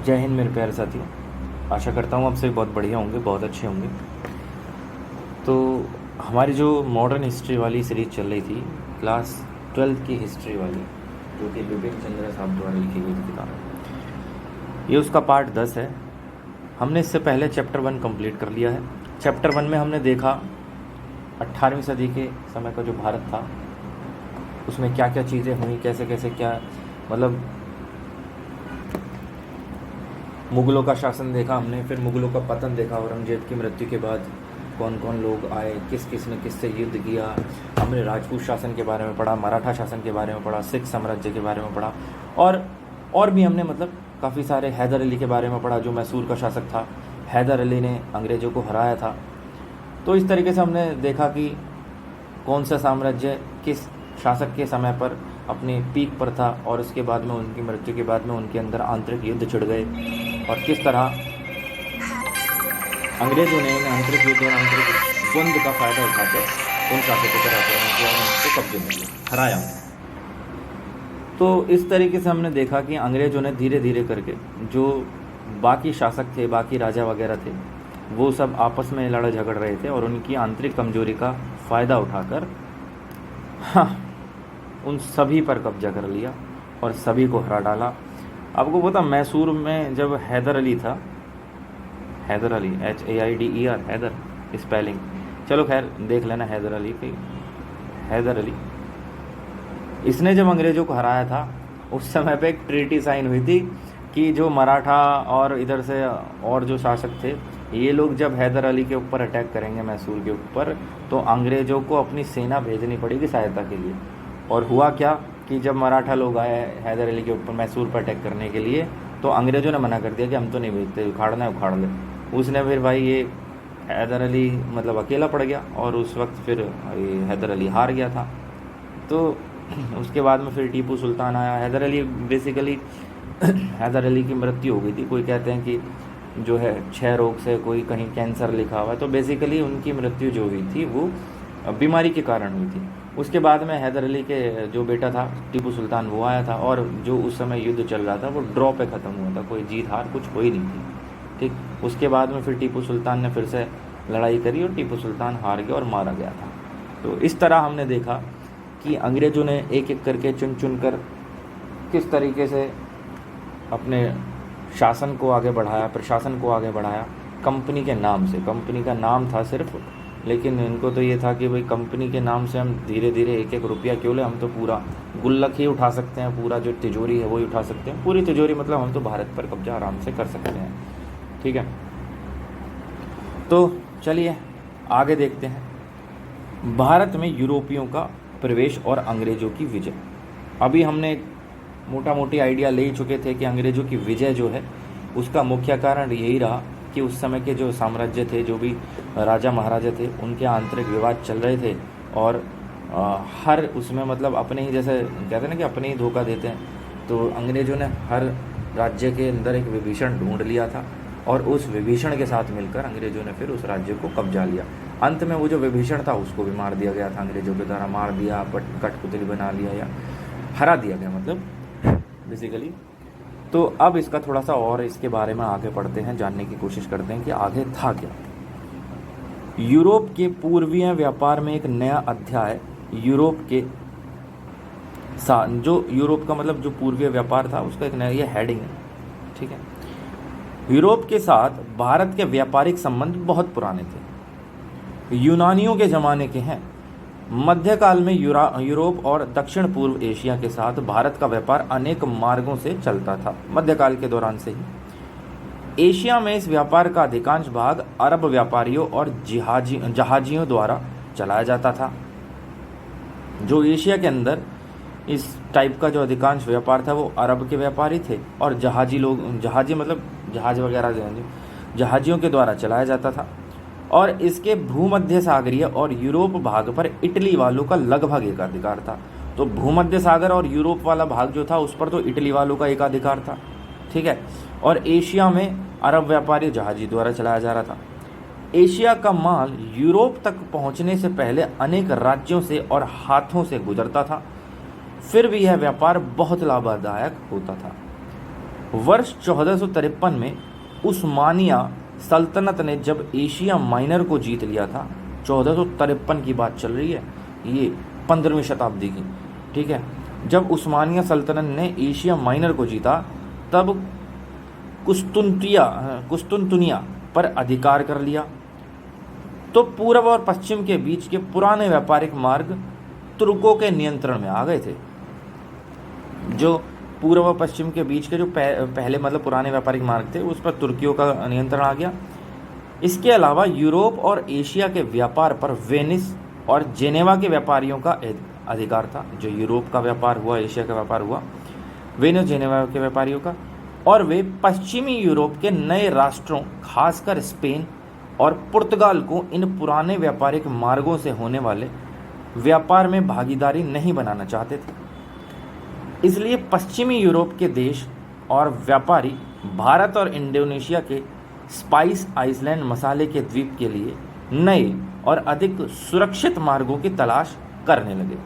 जय हिंद मेरे प्यारे साथियों। आशा करता हूँ आप सभी बहुत बढ़िया होंगे, बहुत अच्छे होंगे। तो हमारी जो मॉडर्न हिस्ट्री वाली सीरीज़ चल रही थी, क्लास 12th की हिस्ट्री वाली, जो कि बिपिन चंद्र साहब द्वारा लिखी गई थी किताब, ये उसका पार्ट 10 है। हमने इससे पहले चैप्टर 1 कंप्लीट कर लिया है। चैप्टर 1 में हमने देखा 18वीं सदी के समय का जो भारत था, उसमें क्या क्या चीज़ें हुई, कैसे कैसे क्या, मतलब मुग़लों का शासन देखा हमने, फिर मुग़लों का पतन देखा, औरंगजेब की मृत्यु के बाद कौन कौन लोग आए, किस किस ने किससे युद्ध किया। हमने राजपूत शासन के बारे में पढ़ा, मराठा शासन के बारे में पढ़ा, सिख साम्राज्य के बारे में पढ़ा, और भी हमने मतलब काफ़ी सारे, हैदर अली के बारे में पढ़ा जो मैसूर का शासक था। हैदर अली ने अंग्रेज़ों को हराया था। तो इस तरीके से हमने देखा कि कौन सा साम्राज्य किस शासक के समय पर अपने पीक पर था, और उसके बाद में उनकी मृत्यु के बाद में उनके अंदर आंतरिक युद्ध छिड़ गए, और किस तरह अंग्रेज़ों ने इन आंतरिक युद्ध और आंतरिक द्वंद्व का फायदा उठाकर उन शासकों पर आक्रमण किया और उनको कब्जे में लिया, हराया। तो इस तरीके से हमने देखा कि अंग्रेज़ों ने धीरे धीरे करके जो बाकी शासक थे, बाकी राजा वगैरह थे, वो सब आपस में लड़ झगड़ रहे थे, और उनकी आंतरिक कमजोरी का फ़ायदा उठाकर उन सभी पर कब्जा कर लिया और सभी को हरा डाला। आपको पता, मैसूर में जब हैदर अली था, हैदर अली, HAIDER, हैदर स्पेलिंग, चलो खैर देख लेना हैदर अली की, हैदर अली, इसने जब अंग्रेज़ों को हराया था, उस समय पे एक ट्रीटी साइन हुई थी कि जो मराठा और इधर से और जो शासक थे, ये लोग जब हैदर अली के ऊपर अटैक करेंगे, मैसूर के ऊपर, तो अंग्रेज़ों को अपनी सेना भेजनी पड़ेगी सहायता के लिए। और हुआ क्या कि जब मराठा लोग आए हैदर अली के ऊपर मैसूर पर अटैक करने के लिए, तो अंग्रेज़ों ने मना कर दिया कि हम तो नहीं भेजते, उखाड़ना है उखाड़ ले। उसने फिर भाई ये हैदर अली मतलब अकेला पड़ गया, और उस वक्त फिर हैदर अली हार गया था। तो उसके बाद में फिर टीपू सुल्तान आया। हैदर अली बेसिकली हैदर अली की मृत्यु हो गई थी, कोई कहते हैं कि जो है क्षय रोग से, कोई कहीं कैंसर लिखा हुआ है, तो बेसिकली उनकी मृत्यु जो हुई थी वो बीमारी के कारण हुई थी। उसके बाद में हैदर अली के जो बेटा था टीपू सुल्तान, वो आया था, और जो उस समय युद्ध चल रहा था वो ड्रॉ पे ख़त्म हुआ था, कोई जीत हार कुछ हो ही नहीं थी। ठीक, उसके बाद में फिर टीपू सुल्तान ने फिर से लड़ाई करी और टीपू सुल्तान हार गया और मारा गया था। तो इस तरह हमने देखा कि अंग्रेज़ों ने एक एक करके चुन चुन कर किस तरीके से अपने शासन को आगे बढ़ाया, प्रशासन को आगे बढ़ाया, कंपनी के नाम से। कंपनी का नाम था सिर्फ, लेकिन इनको तो ये था कि भाई कंपनी के नाम से हम धीरे धीरे एक एक रुपया क्यों ले, हम तो पूरा गुल्लक ही उठा सकते हैं, पूरा जो तिजोरी है वही उठा सकते हैं, पूरी तिजोरी, मतलब हम तो भारत पर कब्जा आराम से कर सकते हैं। ठीक है, तो चलिए आगे देखते हैं। भारत में यूरोपियों का प्रवेश और अंग्रेज़ों की विजय। अभी हमने मोटा मोटी आइडिया ले ही चुके थे कि अंग्रेज़ों की विजय जो है उसका मुख्य कारण यही रहा कि उस समय के जो साम्राज्य थे, जो भी राजा महाराजा थे, उनके आंतरिक विवाद चल रहे थे, और हर उसमें मतलब अपने ही, जैसे कहते हैं ना कि अपने ही धोखा देते हैं, तो अंग्रेज़ों ने हर राज्य के अंदर एक विभीषण ढूंढ लिया था, और उस विभीषण के साथ मिलकर अंग्रेज़ों ने फिर उस राज्य को कब्जा लिया। अंत में वो जो विभीषण था उसको भी मार दिया गया था, अंग्रेज़ों के द्वारा मार दिया, कठपुतली बना लिया या हरा दिया गया, मतलब बेसिकली। तो अब इसका थोड़ा सा और इसके बारे में आगे पढ़ते हैं, जानने की कोशिश करते हैं कि आगे था क्या। यूरोप के पूर्वीय व्यापार में एक नया अध्याय, यूरोप के साथ, जो यूरोप का मतलब जो पूर्वीय व्यापार था उसका एक नया, ये हेडिंग है, ठीक है। यूरोप के साथ भारत के व्यापारिक संबंध बहुत पुराने थे, यूनानियों के ज़माने के हैं। मध्यकाल में यूरोप और दक्षिण पूर्व एशिया के साथ भारत का व्यापार अनेक मार्गों से चलता था। मध्यकाल के दौरान से ही एशिया में इस व्यापार का अधिकांश भाग अरब व्यापारियों और जहाजियों द्वारा चलाया जाता था। जो एशिया के अंदर इस टाइप का जो अधिकांश व्यापार था वो अरब के व्यापारी थे, और जहाजी मतलब जहाज वगैरह जहाजियों के द्वारा चलाया जाता था। और इसके भूमध्य सागरीय और यूरोप भाग पर इटली वालों का लगभग एकाधिकार था। तो भूमध्य सागर और यूरोप वाला भाग जो था उस पर तो इटली वालों का एकाधिकार था, ठीक है। और एशिया में अरब व्यापारी जहाजी द्वारा चलाया जा रहा था। एशिया का माल यूरोप तक पहुंचने से पहले अनेक राज्यों से और हाथों से गुजरता था, फिर भी यह व्यापार बहुत लाभदायक होता था। वर्ष 1453 में उस्मानिया सल्तनत ने जब एशिया माइनर को जीत लिया था, 1453 की बात चल रही है, ये 15वीं शताब्दी की, ठीक है। जब उस्मानिया सल्तनत ने एशिया माइनर को जीता तब कुस्तुनतुनिया पर अधिकार कर लिया, तो पूर्व और पश्चिम के बीच के पुराने व्यापारिक मार्ग तुर्कों के नियंत्रण में आ गए थे। जो पूर्व और पश्चिम के बीच के जो पहले मतलब पुराने व्यापारिक मार्ग थे उस पर तुर्कियों का नियंत्रण आ गया। इसके अलावा यूरोप और एशिया के व्यापार पर वेनिस और जेनेवा के व्यापारियों का अधिकार था। जो यूरोप का व्यापार हुआ, एशिया का व्यापार हुआ, वेनिस जेनेवा के व्यापारियों का, और वे पश्चिमी यूरोप के नए राष्ट्रों खासकर स्पेन और पुर्तगाल को इन पुराने व्यापारिक मार्गों से होने वाले व्यापार में भागीदारी नहीं बनाना चाहते थे। इसलिए पश्चिमी यूरोप के देश और व्यापारी भारत और इंडोनेशिया के स्पाइस आइसलैंड मसाले के द्वीप के लिए नए और अधिक सुरक्षित मार्गों की तलाश करने लगे।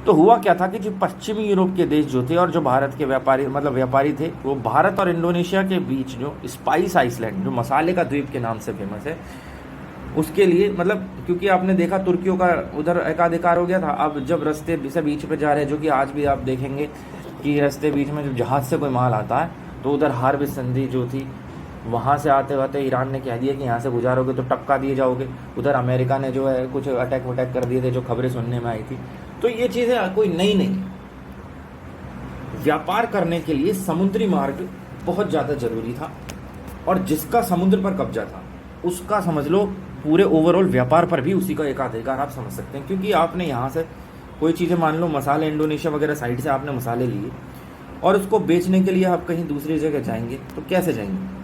तो हुआ क्या था कि जो पश्चिमी यूरोप के देश जो थे और जो भारत के व्यापारी थे, वो भारत और इंडोनेशिया के बीच जो स्पाइस आइसलैंड, जो मसाले का द्वीप के नाम से फेमस है, उसके लिए क्योंकि आपने देखा तुर्कियों का उधर एकाधिकार हो गया था। अब जब रास्ते से बीच पे जा रहे हैं, जो कि आज भी आप देखेंगे कि रास्ते बीच में जब जहाज़ से कोई माल आता है तो उधर हार्ब संधि जो थी, वहाँ से आते आते ईरान ने कह दिया कि यहाँ से गुजारोगे तो टपका दिए जाओगे। उधर अमेरिका ने जो है कुछ अटैक वटैक कर दिए थे, जो खबरें सुनने में आई थी। तो ये चीज़ें कोई नई नहीं। व्यापार करने के लिए समुद्री मार्ग बहुत ज़्यादा जरूरी था, और जिसका समुद्र पर कब्जा था उसका समझ लो पूरे ओवरऑल व्यापार पर भी उसी का एकाधिकार आप समझ सकते हैं। क्योंकि आपने यहाँ से कोई चीज़ें, मान लो मसाले इंडोनेशिया वगैरह साइड से आपने मसाले लिए और उसको बेचने के लिए आप कहीं दूसरी जगह जाएंगे तो कैसे जाएंगे?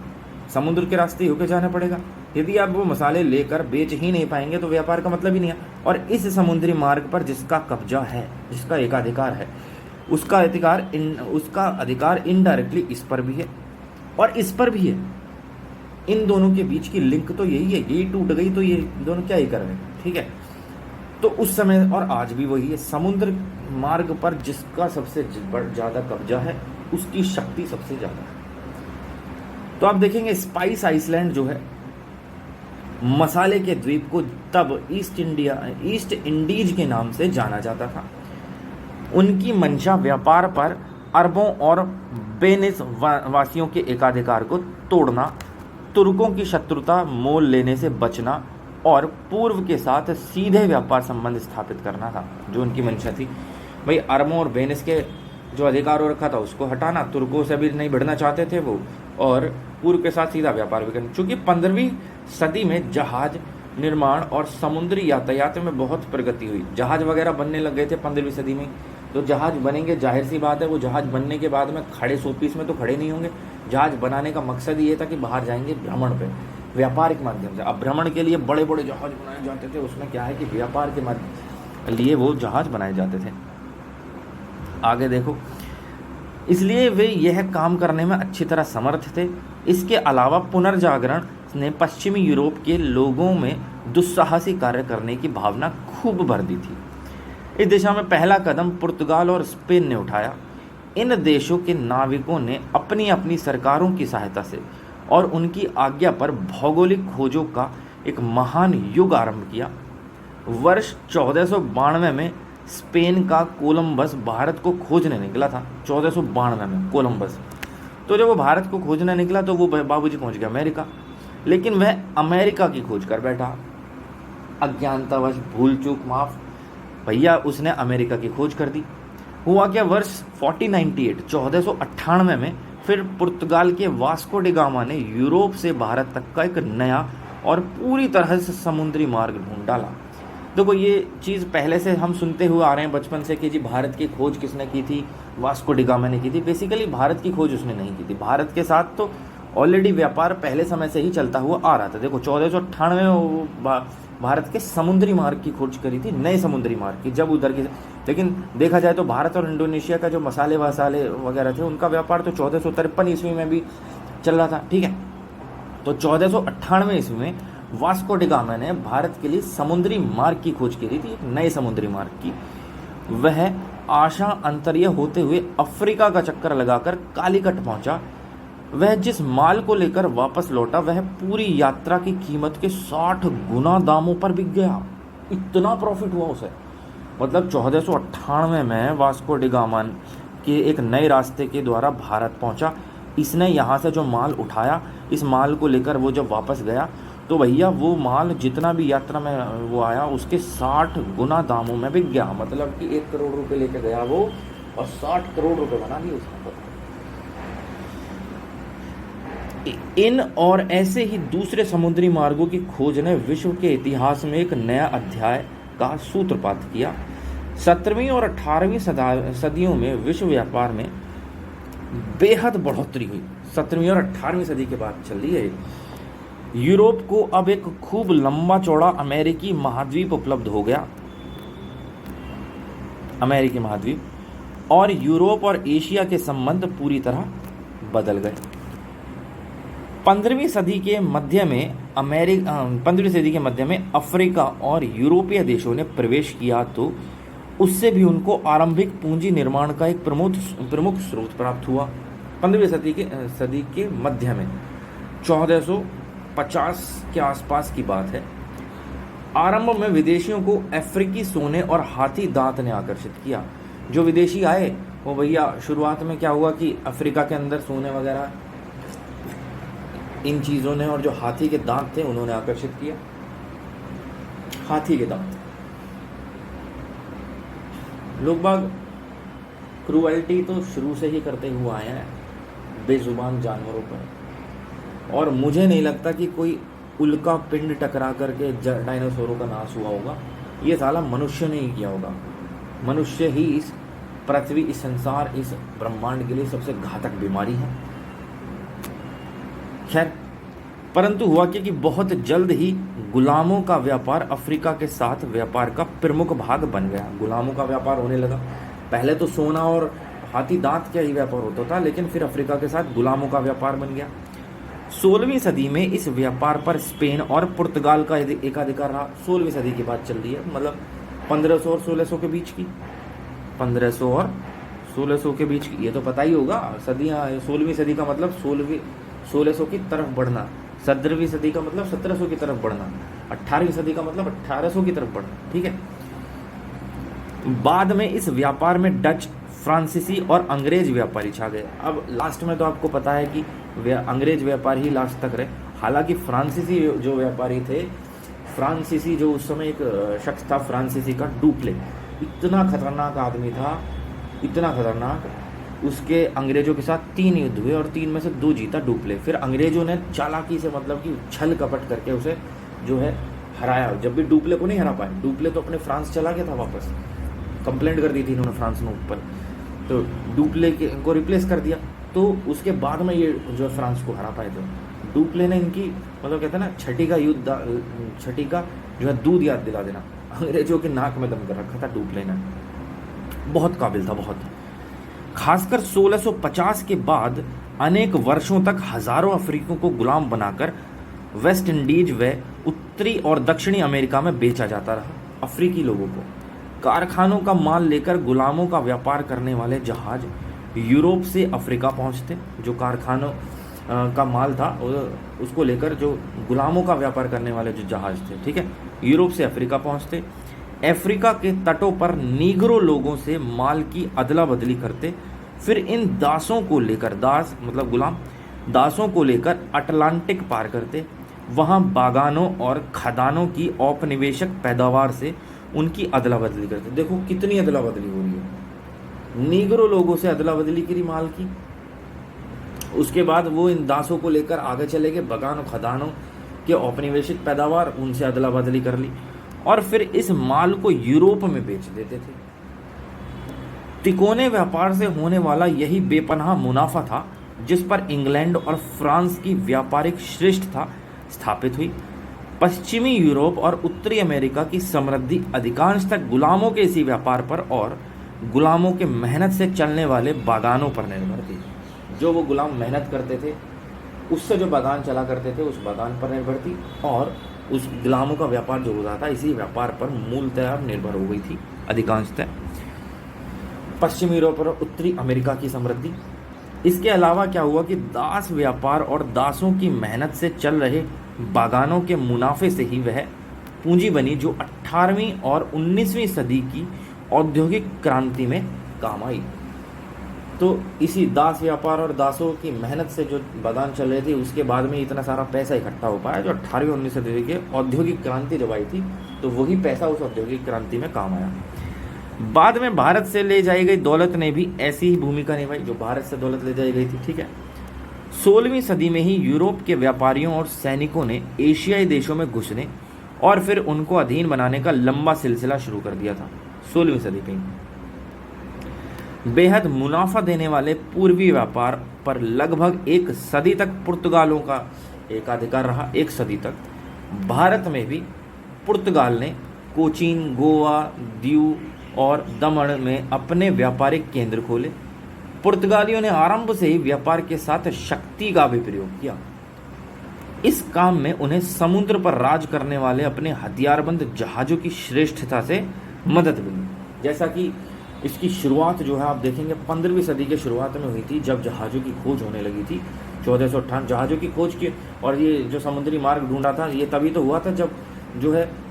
समुद्र के रास्ते होकर जाना पड़ेगा। यदि आप वो मसाले लेकर बेच ही नहीं पाएंगे तो व्यापार का मतलब ही नहीं है। और इस समुद्री मार्ग पर जिसका कब्जा है, जिसका एकाधिकार है, उसका अधिकार इनडायरेक्टली इस पर भी है और इस पर भी है। इन दोनों के बीच की लिंक तो यही है, यही टूट गई तो ये दोनों क्या ही कर रहे हैं, ठीक है। तो उस समय और आज भी वही है, समुद्र मार्ग पर जिसका सबसे ज़्यादा कब्जा है उसकी शक्ति सबसे ज़्यादा है। तो आप देखेंगे स्पाइस आइसलैंड जो है, मसाले के द्वीप को तब ईस्ट इंडीज के नाम से जाना जाता था। उनकी मंशा व्यापार पर अरबों और वेनिस वासियों के एकाधिकार को तोड़ना, तुर्कों की शत्रुता मोल लेने से बचना और पूर्व के साथ सीधे व्यापार संबंध स्थापित करना था। जो उनकी मंशा थी भाई, अरबों और वेनिस के जो अधिकार हो रखा था उसको हटाना, तुर्कों से भी नहीं भिड़ना चाहते थे वो, और पूर्व के साथ सीधा व्यापार भी करना। चूँकि 15वीं सदी में जहाज निर्माण और समुद्री यातायात में बहुत प्रगति हुई, जहाज वगैरह बनने लग गए थे 15वीं सदी में। तो जहाज बनेंगे, जाहिर सी बात है वो जहाज बनने के बाद में खड़े शोपीस में तो खड़े नहीं होंगे। जहाज बनाने का मकसद ये था कि बाहर जाएंगे भ्रमण पे, व्यापारिक माध्यम से। अब भ्रमण के लिए बड़े बड़े जहाज बनाए जाते थे, उसमें क्या है कि व्यापार के लिए वो जहाज बनाए जाते थे। आगे देखो, इसलिए वे यह काम करने में अच्छी तरह समर्थ थे। इसके अलावा पुनर्जागरण ने पश्चिमी यूरोप के लोगों में दुस्साहसी कार्य करने की भावना खूब भर दी थी। इस दिशा में पहला कदम पुर्तगाल और स्पेन ने उठाया। इन देशों के नाविकों ने अपनी अपनी सरकारों की सहायता से और उनकी आज्ञा पर भौगोलिक खोजों का एक महान युग आरंभ किया। वर्ष 1492 में स्पेन का कोलंबस भारत को खोजने निकला था। 1492 में कोलंबस, तो जब वो भारत को खोजने निकला तो वो बाबूजी पहुंच गया अमेरिका, लेकिन वह अमेरिका की खोज कर बैठा। अज्ञानतावश, भूल चूक माफ, भैया उसने अमेरिका की खोज कर दी। हुआ क्या, वर्ष 1498 में फिर पुर्तगाल के वास्को डी गामा ने यूरोप से भारत तक का एक नया और पूरी तरह से समुद्री मार्ग ढूंढ डाला। देखो ये चीज़ पहले से हम सुनते हुए आ रहे हैं बचपन से कि जी भारत की खोज किसने की थी, वास्को डी गामा ने की थी। बेसिकली भारत की खोज उसने नहीं की थी, भारत के साथ तो ऑलरेडी व्यापार पहले समय से ही चलता हुआ आ रहा था। देखो 1498 में भारत के समुद्री मार्ग की खोज करी थी, नए समुद्री मार्ग की, जब उधर की। लेकिन देखा जाए तो भारत और इंडोनेशिया का जो मसाले वगैरह थे उनका व्यापार तो 1453 ईस्वी में भी चल रहा था, ठीक है। तो 1498 ईस्वी में वास्को डी गामा ने भारत के लिए समुद्री मार्ग की खोज करी थी, एक नए समुद्री मार्ग की। वह आशा अंतर्य होते हुए अफ्रीका का चक्कर लगाकर कालीकट पहुंचा, वह जिस माल को लेकर वापस लौटा वह पूरी यात्रा की कीमत के 60 गुना दामों पर बिक गया। इतना प्रॉफिट हुआ उसे। मतलब 1498 में वास्को डी गामा के एक नए रास्ते के द्वारा भारत पहुंचा। इसने यहाँ से जो माल उठाया, इस माल को लेकर वो जब वापस गया तो भैया वो माल जितना भी यात्रा में वो आया उसके 60 गुना दामों में बिक गया। मतलब कि 1 करोड़ रुपए लेके गया वो और 60 करोड़ रुपए बना लिए उसने। इन और ऐसे ही दूसरे समुद्री मार्गों की खोज ने विश्व के इतिहास में एक नया अध्याय का सूत्रपात किया। 17वीं और 18वीं सदियों में विश्व व्यापार में बेहद बढ़ोतरी हुई। 17वीं और 18वीं सदी के बाद चल रही है। यूरोप को अब एक खूब लंबा चौड़ा अमेरिकी महाद्वीप उपलब्ध हो गया। अमेरिकी महाद्वीप और यूरोप और एशिया के संबंध पूरी तरह बदल गए। 15वीं सदी के मध्य में अफ्रीका और यूरोपीय देशों ने प्रवेश किया तो उससे भी उनको आरंभिक पूंजी निर्माण का एक प्रमुख स्रोत प्राप्त हुआ। 15वीं सदी के मध्य में 1450 के आसपास की बात है। आरंभ में विदेशियों को अफ्रीकी सोने और हाथी दांत ने आकर्षित किया। जो विदेशी आए वो भैया शुरुआत में क्या हुआ कि अफ्रीका के अंदर सोने वगैरह इन चीज़ों ने और जो हाथी के दांत थे उन्होंने आकर्षित किया। हाथी के दांत, लोग बाग क्रूअल्टी तो शुरू से ही करते हुए आए हैं बेजुबान जानवरों पर, और मुझे नहीं लगता कि कोई उल्का पिंड टकरा करके डायनासोरों का नाश हुआ होगा। ये साला मनुष्य ने ही किया होगा। मनुष्य ही इस पृथ्वी, इस संसार, इस ब्रह्मांड के लिए सबसे घातक बीमारी है। खैर, परंतु हुआ कि बहुत जल्द ही गुलामों का व्यापार अफ्रीका के साथ व्यापार का प्रमुख भाग बन गया। गुलामों का व्यापार होने लगा। पहले तो सोना और हाथी दांत का ही व्यापार होता था, लेकिन फिर अफ्रीका के साथ गुलामों का व्यापार बन गया। 16वीं सदी में इस व्यापार पर स्पेन और पुर्तगाल का एकाधिकार रहा। 16वीं सदी की बात चल रही है, मतलब 1500 और 1600 के बीच की। 1500 और 1600 के बीच की, ये तो पता ही होगा। सदियाँ, 16वीं सदी का मतलब 1600 की तरफ बढ़ना, 17वीं सदी का मतलब 1700 की तरफ बढ़ना, 18वीं सदी का मतलब 1800 की तरफ बढ़ना। ठीक है। बाद में इस व्यापार में डच, फ्रांसीसी और अंग्रेज व्यापारी छा गए। अब लास्ट में तो आपको पता है कि अंग्रेज व्यापारी ही लास्ट तक रहे। हालांकि फ्रांसीसी जो व्यापारी थे, फ्रांसीसी जो उस समय एक शख्स था फ्रांसीसी का डुप्ले, इतना खतरनाक आदमी था, इतना खतरनाक। उसके अंग्रेजों के साथ 3 युद्ध हुए और 3 में से 2 जीता डुप्ले। फिर अंग्रेजों ने चालाकी से, मतलब कि छल कपट करके उसे जो है हराया। जब भी डुप्ले को नहीं हरा पाए, डुप्ले तो अपने फ्रांस चला गया था वापस, कंप्लेंट कर दी थी इन्होंने फ्रांस में ऊपर, तो डुप्ले को रिप्लेस कर दिया। तो उसके बाद में ये जो फ्रांस को हरा पाए थे। डुप्ले ने इनकी, मतलब कहते हैं ना, छठी का जो है दूध याद दिला देना। अंग्रेजों के नाक में दम कर रखा था डुप्ले ने। बहुत काबिल था, बहुत। खासकर 1650 के बाद अनेक वर्षों तक हजारों अफ्रीकियों को गुलाम बनाकर वेस्ट इंडीज व उत्तरी और दक्षिणी अमेरिका में बेचा जाता रहा। अफ्रीकी लोगों को कारखानों का माल लेकर गुलामों का व्यापार करने वाले जहाज यूरोप से अफ्रीका पहुंचते। जो कारखानों का माल था उसको लेकर जो गुलामों का व्यापार करने वाले जो जहाज थे, ठीक है, यूरोप से अफ्रीका पहुंचते। अफ्रीका के तटों पर नीग्रो लोगों से माल की अदला बदली करते। फिर इन दासों को लेकर, दास मतलब गुलाम, दासों को लेकर अटलांटिक पार करते। वहां बागानों और खदानों की औपनिवेशिक पैदावार से उनकी अदला बदली करते। देखो कितनी अदला बदली हो रही है। नीग्रो लोगों से अदला बदली करी माल की, उसके बाद वो इन दासों को लेकर आगे चले गए, बागान और खदानों के औपनिवेशिक पैदावार, उनसे अदला बदली कर ली और फिर इस माल को यूरोप में बेच देते थे। तिकोने व्यापार से होने वाला यही बेपनाह मुनाफा था जिस पर इंग्लैंड और फ्रांस की व्यापारिक श्रेष्ठता स्थापित हुई। पश्चिमी यूरोप और उत्तरी अमेरिका की समृद्धि अधिकांश तक गुलामों के इसी व्यापार पर और गुलामों के मेहनत से चलने वाले बागानों पर निर्भर थी। जो वो गुलाम मेहनत करते थे उससे जो बागान चला करते थे उस बागान पर निर्भर थी, और उस गुलामों का व्यापार जो होता था इसी व्यापार पर मूलतः निर्भर हो गई थी अधिकांशतः। पश्चिमी यूरोप और उत्तरी अमेरिका की समृद्धि। इसके अलावा क्या हुआ कि दास व्यापार और दासों की मेहनत से चल रहे बागानों के मुनाफे से ही वह पूंजी बनी जो 18वीं और 19वीं सदी की औद्योगिक क्रांति में काम आई। तो इसी दास व्यापार और दासों की मेहनत से जो बागान चल रहे थे उसके बाद में इतना सारा पैसा इकट्ठा हो पाया जो 18वीं 19वीं सदी की औद्योगिक क्रांति जब आई थी, तो वही पैसा उस औद्योगिक क्रांति में काम आया। बाद में भारत से ले जाई गई दौलत ने भी ऐसी ही भूमिका निभाई, जो भारत से दौलत ले जाई गई थी, ठीक है। 16वीं सदी में ही यूरोप के व्यापारियों और सैनिकों ने एशियाई देशों में घुसने और फिर उनको अधीन बनाने का लंबा सिलसिला शुरू कर दिया था। 16वीं सदी में बेहद मुनाफा देने वाले पूर्वी व्यापार पर लगभग एक सदी तक पुर्तगालों का एकाधिकार रहा। एक सदी तक भारत में भी पुर्तगाल ने कोचीन, गोवा, दीव और दमन में अपने व्यापारिक केंद्र खोले। पुर्तगालियों ने आरंभ से ही व्यापार के साथ शक्ति का भी प्रयोग किया। इस काम में उन्हें समुद्र पर राज करने वाले अपने हथियारबंद जहाजों की श्रेष्ठता से मदद मिली। जैसा कि इसकी शुरुआत जो है आप देखेंगे 15वीं सदी के शुरुआत में हुई थी, जब जहाज़ों की खोज होने लगी थी। 1458 जहाज़ों की खोज की, और ये जो समुद्री मार्ग ढूंढा था ये तभी तो हुआ था जब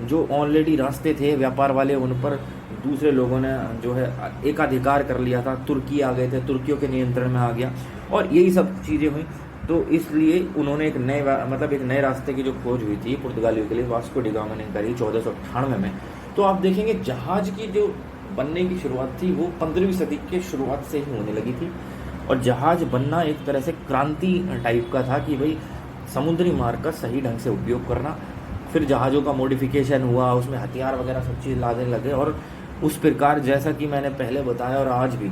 जो ऑलरेडी रास्ते थे व्यापार वाले उन पर दूसरे लोगों ने जो है एकाधिकार कर लिया था। तुर्की आ गए थे, तुर्कियों के नियंत्रण में आ गया, और यही सब चीज़ें हुई। तो इसलिए उन्होंने एक नए रास्ते की जो खोज हुई थी पुर्तगालियों के लिए, वास्को डी गामा ने करी 1498 में। तो आप देखेंगे जहाज की जो बनने की शुरुआत थी वो 15वीं सदी के शुरुआत से ही होने लगी थी। और जहाज बनना एक तरह से क्रांति टाइप का था कि भाई समुद्री मार्ग का सही ढंग से उपयोग करना। फिर जहाज़ों का मॉडिफिकेशन हुआ, उसमें हथियार वगैरह सब चीज़ लाने लगे, और उस प्रकार जैसा कि मैंने पहले बताया और आज भी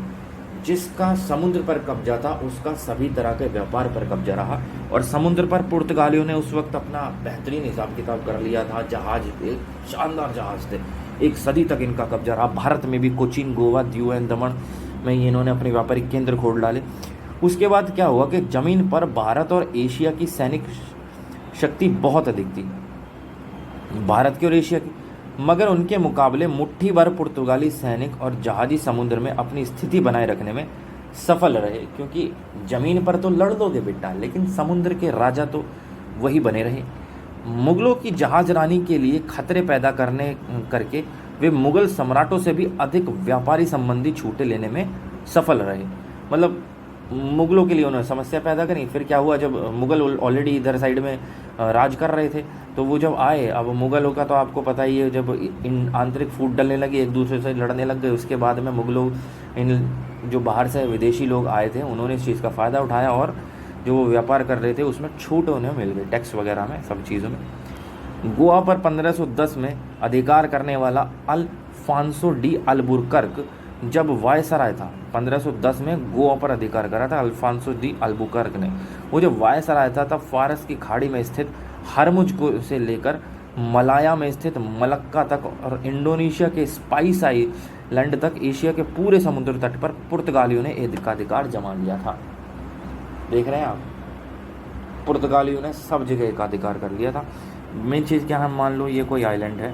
जिसका समुद्र पर कब्जा था उसका सभी तरह के व्यापार पर कब्जा रहा। और समुद्र पर पुर्तगालियों ने उस वक्त अपना बेहतरीन हिसाब किताब कर लिया था। जहाज एक शानदार जहाज थे, एक सदी तक इनका कब्जा रहा। भारत में भी कोचीन, गोवा, दीव एंड दमन में इन्होंने अपने व्यापारिक केंद्र खोल डाले। उसके बाद क्या हुआ कि जमीन पर भारत और एशिया की सैनिक शक्ति बहुत अधिक थी, भारत की और एशिया की, मगर उनके मुकाबले मुट्ठी भर पुर्तगाली सैनिक और जहाजी समुद्र में अपनी स्थिति बनाए रखने में सफल रहे। क्योंकि जमीन पर तो लड़ दोगे बेटा, लेकिन समुद्र के राजा तो वही बने रहे। मुगलों की जहाज रानी के लिए खतरे पैदा करके वे मुगल सम्राटों से भी अधिक व्यापारी संबंधी छूटें लेने में सफल रहे। मतलब मुगलों के लिए उन्होंने समस्या पैदा करी। फिर क्या हुआ, जब मुगल ऑलरेडी इधर साइड में राज कर रहे थे, तो वो जब आए, अब मुगलों का तो आपको पता ही है, जब इन आंतरिक फूट डलने लगे, एक दूसरे से लड़ने लग गए, उसके बाद में मुगलों इन जो बाहर से विदेशी लोग आए थे उन्होंने इस चीज़ का फ़ायदा उठाया, और जो वो व्यापार कर रहे थे उसमें छूट उन्हें मिल गई, टैक्स वगैरह में, सब चीज़ों में। गोवा पर 1510 में अधिकार करने वाला अल्फांसो डी अल्बुकर्क जब वायसराय था, 1510 में गोवा पर अधिकार करा था अल्फांसो डी अल्बुकर्क ने। वो जब वायसराय था तब फारस की खाड़ी में स्थित हरमुज को से लेकर मलाया में स्थित मलक्का तक और इंडोनेशिया के स्पाइस आइलैंड तक एशिया के पूरे समुद्र तट पर पुर्तगालियों ने एकाधिकार जमा लिया था। देख रहे हैं आप, पुर्तगालियों ने सब जगह एकाधिकार कर लिया था। मेन चीज़ क्या है, मान लो ये कोई आइलैंड है,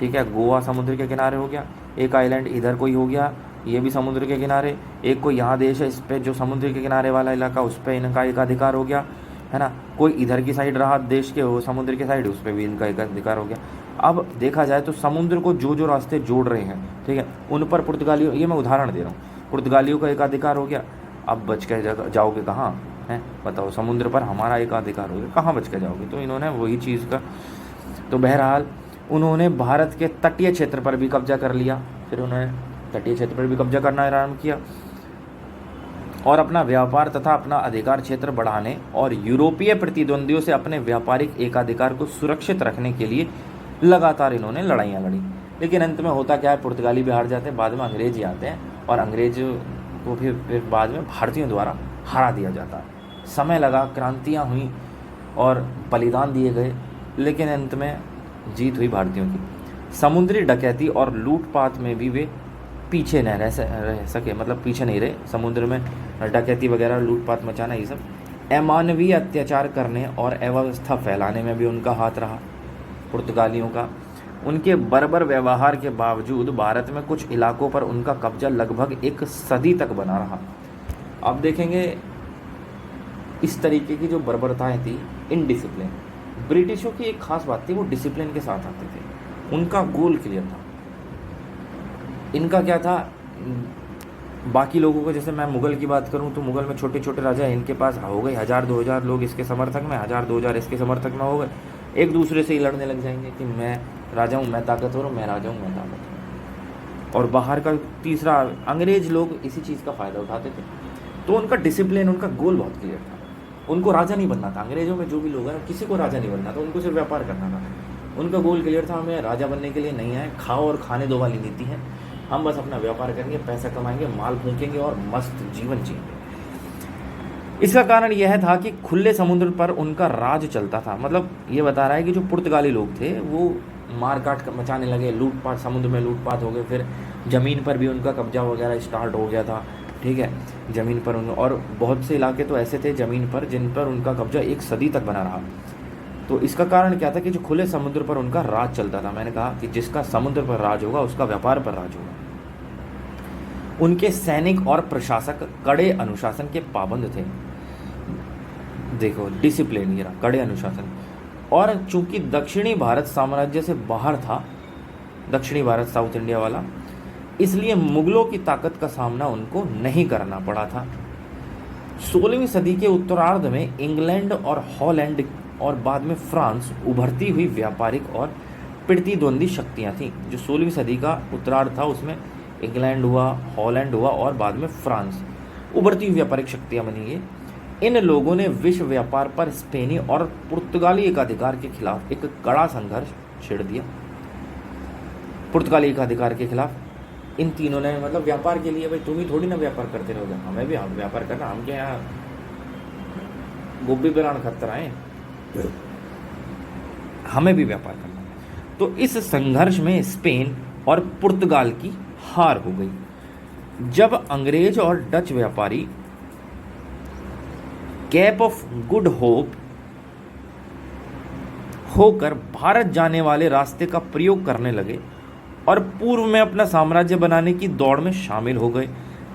ठीक है, गोवा समुद्र के किनारे हो गया, एक आइलैंड इधर कोई हो गया, ये भी समुद्र के किनारे, एक कोई यहाँ देश है, इस पे जो समुद्र के किनारे वाला इलाका उस पर इनका एक अधिकार हो गया, है ना। कोई इधर की साइड रहा देश के, वो समुद्र के साइड, उस पर भी इनका एक अधिकार हो गया। अब देखा जाए तो समुद्र को जो रास्ते जोड़ रहे हैं, ठीक है, उन पर पुर्तगालियों, ये मैं उदाहरण दे रहा हूँ, पुर्तगालियों का एक अधिकार हो गया। अब बच के जाओगे कहाँ, हैं बताओ, समुद्र पर हमारा एक अधिकार हो गया, कहाँ बच के जाओगे। तो इन्होंने वही चीज़ का, तो बहरहाल उन्होंने भारत के तटीय क्षेत्र पर भी कब्जा कर लिया। फिर उन्होंने तटीय क्षेत्र पर भी कब्जा करना आरंभ किया और अपना व्यापार तथा अपना अधिकार क्षेत्र बढ़ाने और यूरोपीय प्रतिद्वंदियों से अपने व्यापारिक एकाधिकार को सुरक्षित रखने के लिए लगातार इन्होंने लड़ाइयाँ लड़ी। लेकिन अंत में होता क्या है, पुर्तगाली भी हार जाते हैं, बाद में अंग्रेज ही आते हैं और अंग्रेज को फिर बाद में भारतीयों द्वारा हरा दिया जाता है। समय लगा, क्रांतियाँ हुई और बलिदान दिए गए, लेकिन अंत में जीत हुई भारतीयों की। समुद्री डकैती और लूटपाट में भी वे पीछे न रह सके, मतलब पीछे नहीं रहे। समुद्र में डकैती वगैरह, लूटपाट मचाना, ये सब, अमानवीय अत्याचार करने और अव्यवस्था फैलाने में भी उनका हाथ रहा पुर्तगालियों का। उनके बर्बर व्यवहार के बावजूद भारत में कुछ इलाकों पर उनका कब्जा लगभग एक सदी तक बना रहा। आप देखेंगे इस तरीके की जो बर्बरताएं थी, इनडिसिप्लिन, ब्रिटिशों की एक खास बात थी, वो डिसिप्लिन के साथ आते थे, उनका गोल क्लियर था। इनका क्या था, बाकी लोगों को, जैसे मैं मुग़ल की बात करूं तो मुग़ल में छोटे छोटे राजा, इनके पास हो गए 1000-2000 लोग इसके समर्थक में, 1000-2000 इसके समर्थक में हो गए, एक दूसरे से ही लड़ने लग जाएंगे कि मैं राजा हूँ, मैं ताकतवर हूँ, मैं राजा हूँ, मैं ताकतवर हूँ। और बाहर का तीसरा, अंग्रेज लोग इसी चीज़ का फ़ायदा उठाते थे। तो उनका डिसिप्लिन, उनका गोल बहुत क्लियर था। उनको राजा नहीं बनना था, अंग्रेज़ों में जो भी लोग हैं किसी को राजा नहीं बनना था, उनको सिर्फ व्यापार करना था। उनका गोल क्लियर था, हमें राजा बनने के लिए नहीं आए, खाओ और खाने दो वाली नीति है, हम बस अपना व्यापार करेंगे, पैसा कमाएंगे, माल फूकेंगे और मस्त जीवन जिएंगे। इसका कारण यह था कि खुले समुद्र पर उनका राज चलता था। मतलब ये बता रहा है कि जो पुर्तगाली लोग थे वो मारकाट मचाने लगे, लूटपाट, समुद्र में लूटपाट हो गए, फिर ज़मीन पर भी उनका कब्जा वगैरह स्टार्ट हो गया था, ठीक है, ज़मीन पर और बहुत से इलाके तो ऐसे थे ज़मीन पर जिन पर उनका कब्जा एक सदी तक बना रहा। तो इसका कारण क्या था कि जो खुले समुद्र पर उनका राज चलता था। मैंने कहा कि जिसका समुद्र पर राज होगा उसका व्यापार पर राज होगा। उनके सैनिक और प्रशासक कड़े अनुशासन के पाबंद थे। देखो डिसिप्लिन, ये रहा कड़े अनुशासन। और चूंकि दक्षिणी भारत साम्राज्य से बाहर था, दक्षिणी भारत साउथ इंडिया वाला, इसलिए मुगलों की ताकत का सामना उनको नहीं करना पड़ा था। 16वीं सदी के उत्तरार्ध में इंग्लैंड और हॉलैंड और बाद में फ्रांस उभरती हुई व्यापारिक और प्रतिद्वंदी शक्तियां थीं। जो 16वीं सदी का उत्तरार्ध था उसमें इंग्लैंड हुआ, हॉलैंड हुआ और बाद में फ्रांस, उभरती हुई व्यापारिक शक्तियां बनी है। इन लोगों ने विश्व व्यापार पर स्पेनी और पुर्तगाली एकाधिकार के खिलाफ एक कड़ा संघर्ष छेड़ दिया। पुर्तगाली एकाधिकार के खिलाफ इन तीनों ने, मतलब व्यापार के लिए, भाई तुम ही थोड़ी ना व्यापार करते रहोगे, हमें भी हम व्यापार करना, हम क्या यहाँ गोभी बेरान खतर आए, हमें भी व्यापार करना। तो इस संघर्ष में स्पेन और पुर्तगाल की हार हो गई। जब अंग्रेज और डच व्यापारी कैप ऑफ गुड होप होकर भारत जाने वाले रास्ते का प्रयोग करने लगे और पूर्व में अपना साम्राज्य बनाने की दौड़ में शामिल हो गए,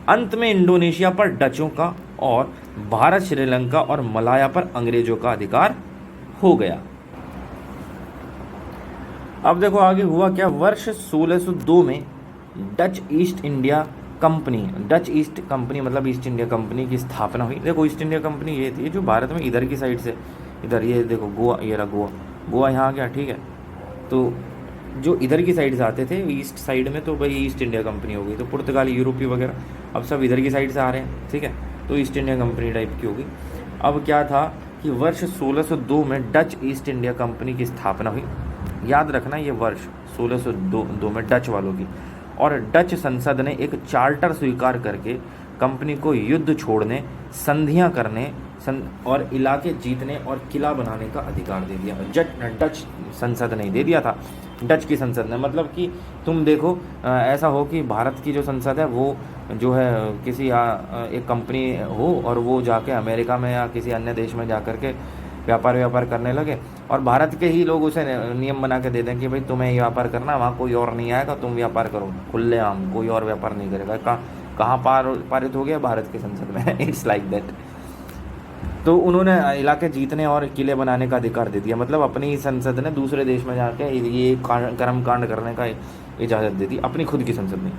अंत में इंडोनेशिया पर डचों का और भारत, श्रीलंका और मलाया पर अंग्रेजों का अधिकार हो गया। अब देखो आगे हुआ क्या। वर्ष 1602 में Dutch east India company, Dutch east company मतलब ईस्ट इंडिया कंपनी की स्थापना हुई। देखो ईस्ट इंडिया कंपनी ये थी जो भारत में इधर की साइड से, इधर ये देखो गोवा, ये रहा गोवा, गोवा यहाँ आ गया, ठीक है। तो जो इधर की साइड से आते थे ईस्ट साइड में, तो भाई ईस्ट इंडिया कंपनी हो गई। तो पुर्तगाली, यूरोपी वगैरह अब सब इधर की साइड से आ रहे हैं, ठीक है, तो ईस्ट इंडिया कंपनी टाइप की हो गई। अब क्या था कि वर्ष 1602 में डच ईस्ट इंडिया कंपनी की स्थापना हुई। याद रखना ये वर्ष 1602 में डच वालों की। और डच संसद ने एक चार्टर स्वीकार करके कंपनी को युद्ध छोड़ने, संधियां करने और इलाके जीतने और किला बनाने का अधिकार दे दिया। डच संसद ने दे दिया था, डच की संसद ने। मतलब कि तुम देखो ऐसा हो कि भारत की जो संसद है वो जो है किसी एक कंपनी हो और वो जाके अमेरिका में या किसी अन्य देश में जा कर के व्यापार करने लगे और भारत के ही लोग उसे नियम बना के दे दें कि भाई तुम्हें ये व्यापार करना, वहाँ कोई और नहीं आएगा, तुम व्यापार करो खुलेआम, कोई और व्यापार नहीं करेगा। कहाँ पारित हो गया? भारत की संसद में। It's like that. तो उन्होंने इलाके जीतने और किले बनाने का अधिकार दे दिया। मतलब अपनी संसद ने दूसरे देश में जाके ये कर्म कांड करने का इजाज़त दे दी, अपनी खुद की संसद ने।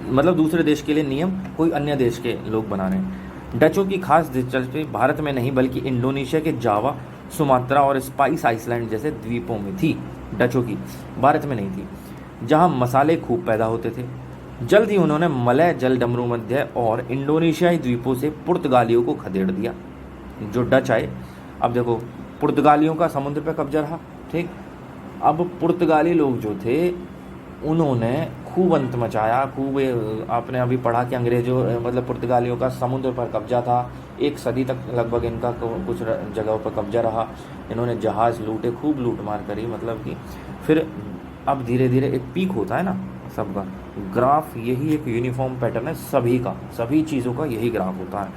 मतलब दूसरे देश के लिए नियम कोई अन्य देश के लोग बना रहे हैं। डचों की खास दिलचस्पी भारत में नहीं बल्कि इंडोनेशिया के जावा, सुमात्रा और स्पाइस आइसलैंड जैसे द्वीपों में थी। डचों की भारत में नहीं थी, जहां मसाले खूब पैदा होते थे। जल्द ही उन्होंने मलय, जलडमरू मध्य और इंडोनेशियाई द्वीपों से पुर्तगालियों को खदेड़ दिया। जो डच आए, अब देखो पुर्तगालियों का समुद्र पर कब्जा रहा, ठीक। अब पुर्तगाली लोग जो थे उन्होंने खूब अंत मचाया, खूब। आपने अभी पढ़ा कि अंग्रेजों मतलब पुर्तगालियों का समुद्र पर कब्जा था, एक सदी तक लगभग इनका कुछ जगहों पर कब्जा रहा। इन्होंने जहाज़ लूटे, खूब लूट मार करी। मतलब कि फिर अब धीरे धीरे एक पीक होता है ना सबका, ग्राफ यही एक यूनिफॉर्म पैटर्न है सभी का, सभी चीज़ों का यही ग्राफ होता है।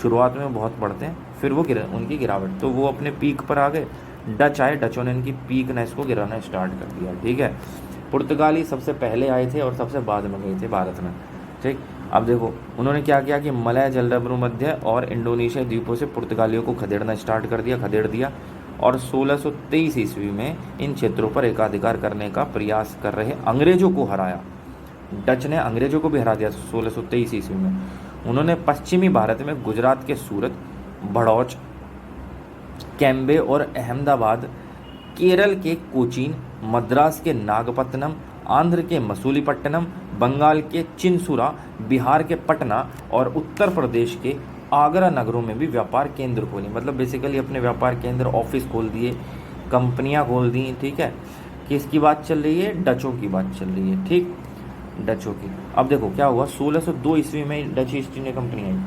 शुरुआत में बहुत बढ़ते हैं, फिर वो उनकी गिरावट, तो वो अपने पीक पर आ गए। डच आए, डचों ने इनकी पीकनेस को गिराना स्टार्ट कर दिया, ठीक है। पुर्तगाली सबसे पहले आए थे और सबसे बाद में गए थे भारत में, ठीक। अब देखो उन्होंने क्या किया कि मलय जलभूमध्य और इंडोनेशिया द्वीपों से पुर्तगालियों को खदेड़ना स्टार्ट कर दिया, खदेड़ दिया। और 1623 ईस्वी में इन क्षेत्रों पर एकाधिकार करने का प्रयास कर रहे अंग्रेजों को हराया। डच ने अंग्रेजों को भी हरा दिया 1623 ईस्वी में। उन्होंने पश्चिमी भारत में गुजरात के सूरत, भड़ौच, कैम्बे और अहमदाबाद, केरल के कोचीन, मद्रास के नागपत्तनम, आंध्र के मसूलीपट्टनम, बंगाल के चिनसुरा, बिहार के पटना और उत्तर प्रदेश के आगरा नगरों में भी व्यापार केंद्र खोले। मतलब बेसिकली अपने व्यापार केंद्र, ऑफिस खोल दिए, कंपनियां खोल दी, ठीक है। किसकी बात चल रही है? डचों की बात चल रही है, ठीक, डचों की। अब देखो क्या हुआ, 1602 ईस्वी में डच ईस्ट इंडिया कंपनी आई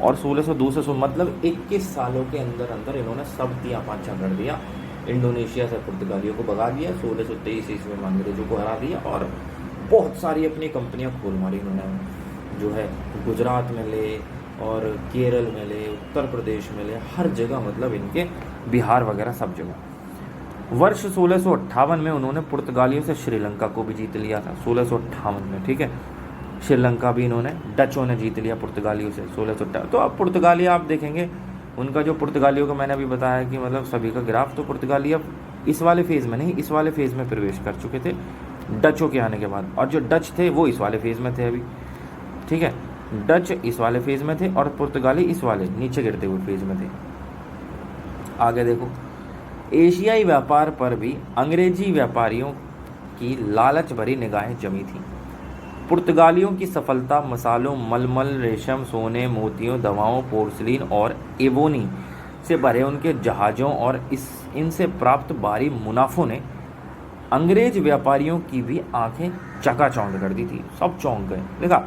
और 1602 से मतलब 21 सालों के अंदर अंदर इन्होंने सब तिया पाँचा कर दिया। इंडोनेशिया से पुर्तगालियों को भगा दिया, 1623 ईस्वी में अंग्रेजों को हरा दिया और बहुत सारी अपनी कंपनियां खोल मारी इन्होंने, जो है गुजरात में ले और केरल में ले, उत्तर प्रदेश में ले, हर जगह, मतलब इनके बिहार वगैरह सब जगह। वर्ष 1658 में उन्होंने पुर्तगालियों से श्रीलंका को भी जीत लिया था, 1658 में, ठीक है। श्रीलंका भी इन्होंने, डचों ने जीत लिया पुर्तगालियों से 1658। तो अब पुर्तगाली आप देखेंगे, उनका जो पुर्तगालियों का मैंने अभी बताया कि मतलब सभी का ग्राफ, तो पुर्तगाली अब इस वाले फेज़ में नहीं, इस वाले फेज़ में प्रवेश कर चुके थे डचों के आने के बाद, और जो डच थे वो इस वाले फेज़ में थे अभी, ठीक है। डच इस वाले फेज़ में थे और पुर्तगाली इस वाले नीचे गिरते हुए फेज़ में थे। आगे देखो, एशियाई व्यापार पर भी अंग्रेजी व्यापारियों की लालच भरी निगाहें जमी थी। पुर्तगालियों की सफलता मसालों, मलमल, रेशम, सोने, मोतियों, दवाओं, पोर्सिलीन और एबोनी से भरे उनके जहाज़ों और इनसे प्राप्त भारी मुनाफों ने अंग्रेज व्यापारियों की भी आंखें चकाचौंध कर दी थी, सब चौंक गए। देखा,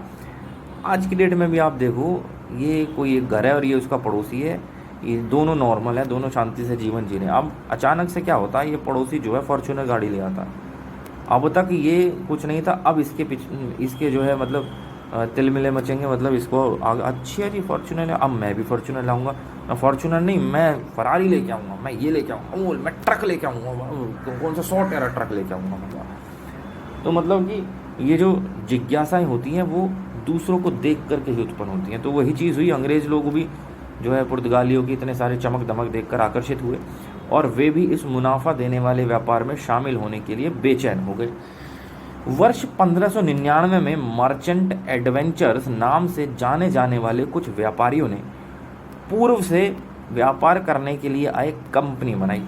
आज की डेट में भी आप देखो, ये कोई एक घर है और ये उसका पड़ोसी है, ये दोनों नॉर्मल है, दोनों शांति से जीवन जी रहे हैं। अब अचानक से क्या होता है, ये पड़ोसी जो है फॉर्च्यूनर गाड़ी ले आता है। अब तक ये कुछ नहीं था, अब इसके जो है मतलब तिल मिले मचेंगे, मतलब इसको अच्छी है जी फॉर्च्यूनर है, अब मैं भी फॉर्च्यूनर लाऊंगा, फॉर्च्यूनर नहीं मैं फरारी लेके आऊँगा, मैं ये लेके आऊँगा, मैं ट्रक लेके आऊँगा, कौन सा 100 टेरा ट्रक लेके आऊँगा। मतलब तो मतलब कि ये जो जिज्ञासाएँ होती हैं वो दूसरों को देख करके ही उत्पन्न होती हैं। तो वही चीज़ हुई, अंग्रेज लोग भी जो है पुर्तगालियों की इतने सारे चमक दमक देखकर आकर्षित हुए और वे भी इस मुनाफा देने वाले व्यापार में शामिल होने के लिए बेचैन हो गए। वर्ष 1599 में मर्चेंट एडवेंचर्स नाम से जाने जाने वाले कुछ व्यापारियों ने पूर्व से व्यापार करने के लिए एक कंपनी बनाई।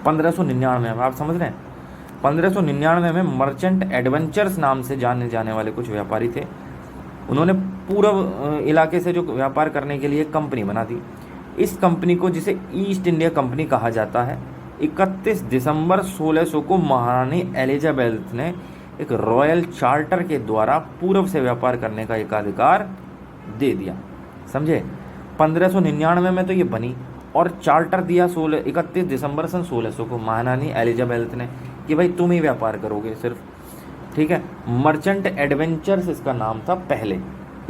1599 में, आप समझ रहे हैं, 1599 में मर्चेंट एडवेंचर्स नाम से जाने जाने वाले कुछ व्यापारी थे, उन्होंने पूर्व इलाके से जो व्यापार करने के लिए कंपनी बना दी। इस कंपनी को, जिसे ईस्ट इंडिया कंपनी कहा जाता है, 31 दिसंबर 1600 को महारानी एलिजाबेथ ने एक रॉयल चार्टर के द्वारा पूर्व से व्यापार करने का एकाधिकार दे दिया, समझे। 1599 में तो ये बनी और चार्टर दिया 31 दिसंबर सन 1600 को महारानी एलिजाबेथ ने कि भाई तुम ही व्यापार करोगे सिर्फ, ठीक है। मर्चेंट एडवेंचर्स इसका नाम था पहले,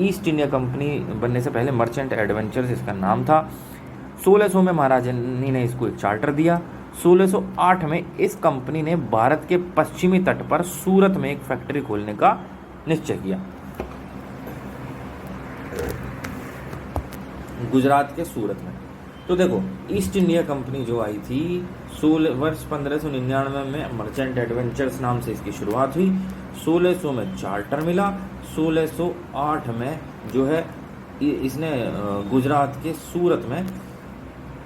ईस्ट इंडिया कंपनी बनने से पहले मर्चेंट एडवेंचर्स इसका नाम था। 1600 में महारानी ने इसको एक चार्टर दिया। 1608 में इस कंपनी ने भारत के पश्चिमी तट पर सूरत में एक फैक्ट्री खोलने का निश्चय किया, गुजरात के सूरत में। तो देखो, ईस्ट इंडिया कंपनी जो आई थी वर्ष 1599 में मर्चेंट एडवेंचर्स नाम से इसकी शुरुआत हुई। 1600 में चार्टर मिला, 1608 में जो है इसने गुजरात के सूरत में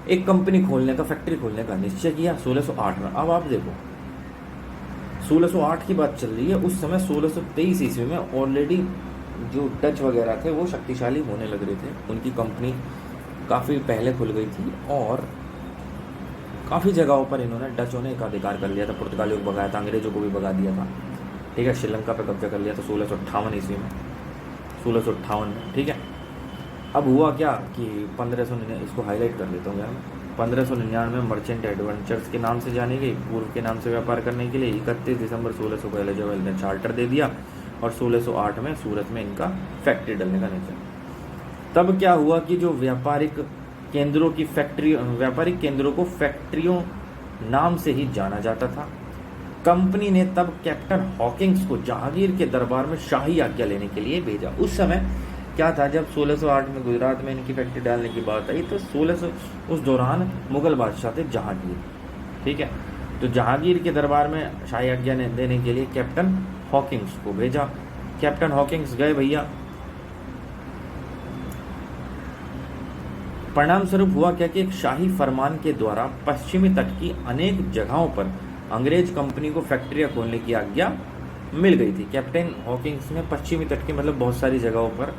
एक कंपनी खोलने का, फैक्ट्री खोलने का निश्चय किया 1608 में। अब आप देखो 1608 की बात चल रही है, उस समय 1623 ईस्वी में ऑलरेडी जो डच वगैरह थे वो शक्तिशाली होने लग रहे थे, उनकी कंपनी काफ़ी पहले खुल गई थी और काफ़ी जगहों पर इन्होंने, डचों ने एकाधिकार कर लिया था, पुर्तगालियों को भगाया था, अंग्रेजों को भी भगा दिया था, ठीक है। श्रीलंका पर कब्जा कर लिया था 1658 ईस्वी में, 1658 में, ठीक है। अब हुआ क्या कि 1599, इसको हाईलाइट कर लेता हूँ यार, 1599 में मर्चेंट एडवेंचर्स के नाम से जानी गई, पूर्व के नाम से व्यापार करने के लिए 31 दिसंबर 1600 को एलिजाबेथ ने चार्टर दे दिया और 1608 में सूरत में इनका फैक्ट्री डालने का निश्चय। तब क्या हुआ कि जो व्यापारिक केंद्रों की फैक्ट्री व्यापारिक केंद्रों को फैक्ट्रियों नाम से ही जाना जाता था। कंपनी ने तब कैप्टन हॉकिंग्स को जहांगीर के दरबार में शाही आज्ञा लेने के लिए भेजा। उस समय क्या था, जब 1608 में गुजरात में इनकी फैक्ट्री डालने की बात आई तो 1600 उस दौरान मुगल बादशाह थे जहांगीर, ठीक है। तो जहांगीर के दरबार में शाही आज्ञा देने के लिए कैप्टन हॉकिंग्स को भेजा। कैप्टन हॉकिंग्स गए भैया। परिणाम स्वरूप हुआ क्या कि एक शाही फरमान के द्वारा पश्चिमी तट की अनेक जगहों पर अंग्रेज कंपनी को फैक्ट्रियां खोलने की आज्ञा मिल गई थी। कैप्टन हॉकिंग्स में पश्चिमी तट की मतलब बहुत सारी जगहों पर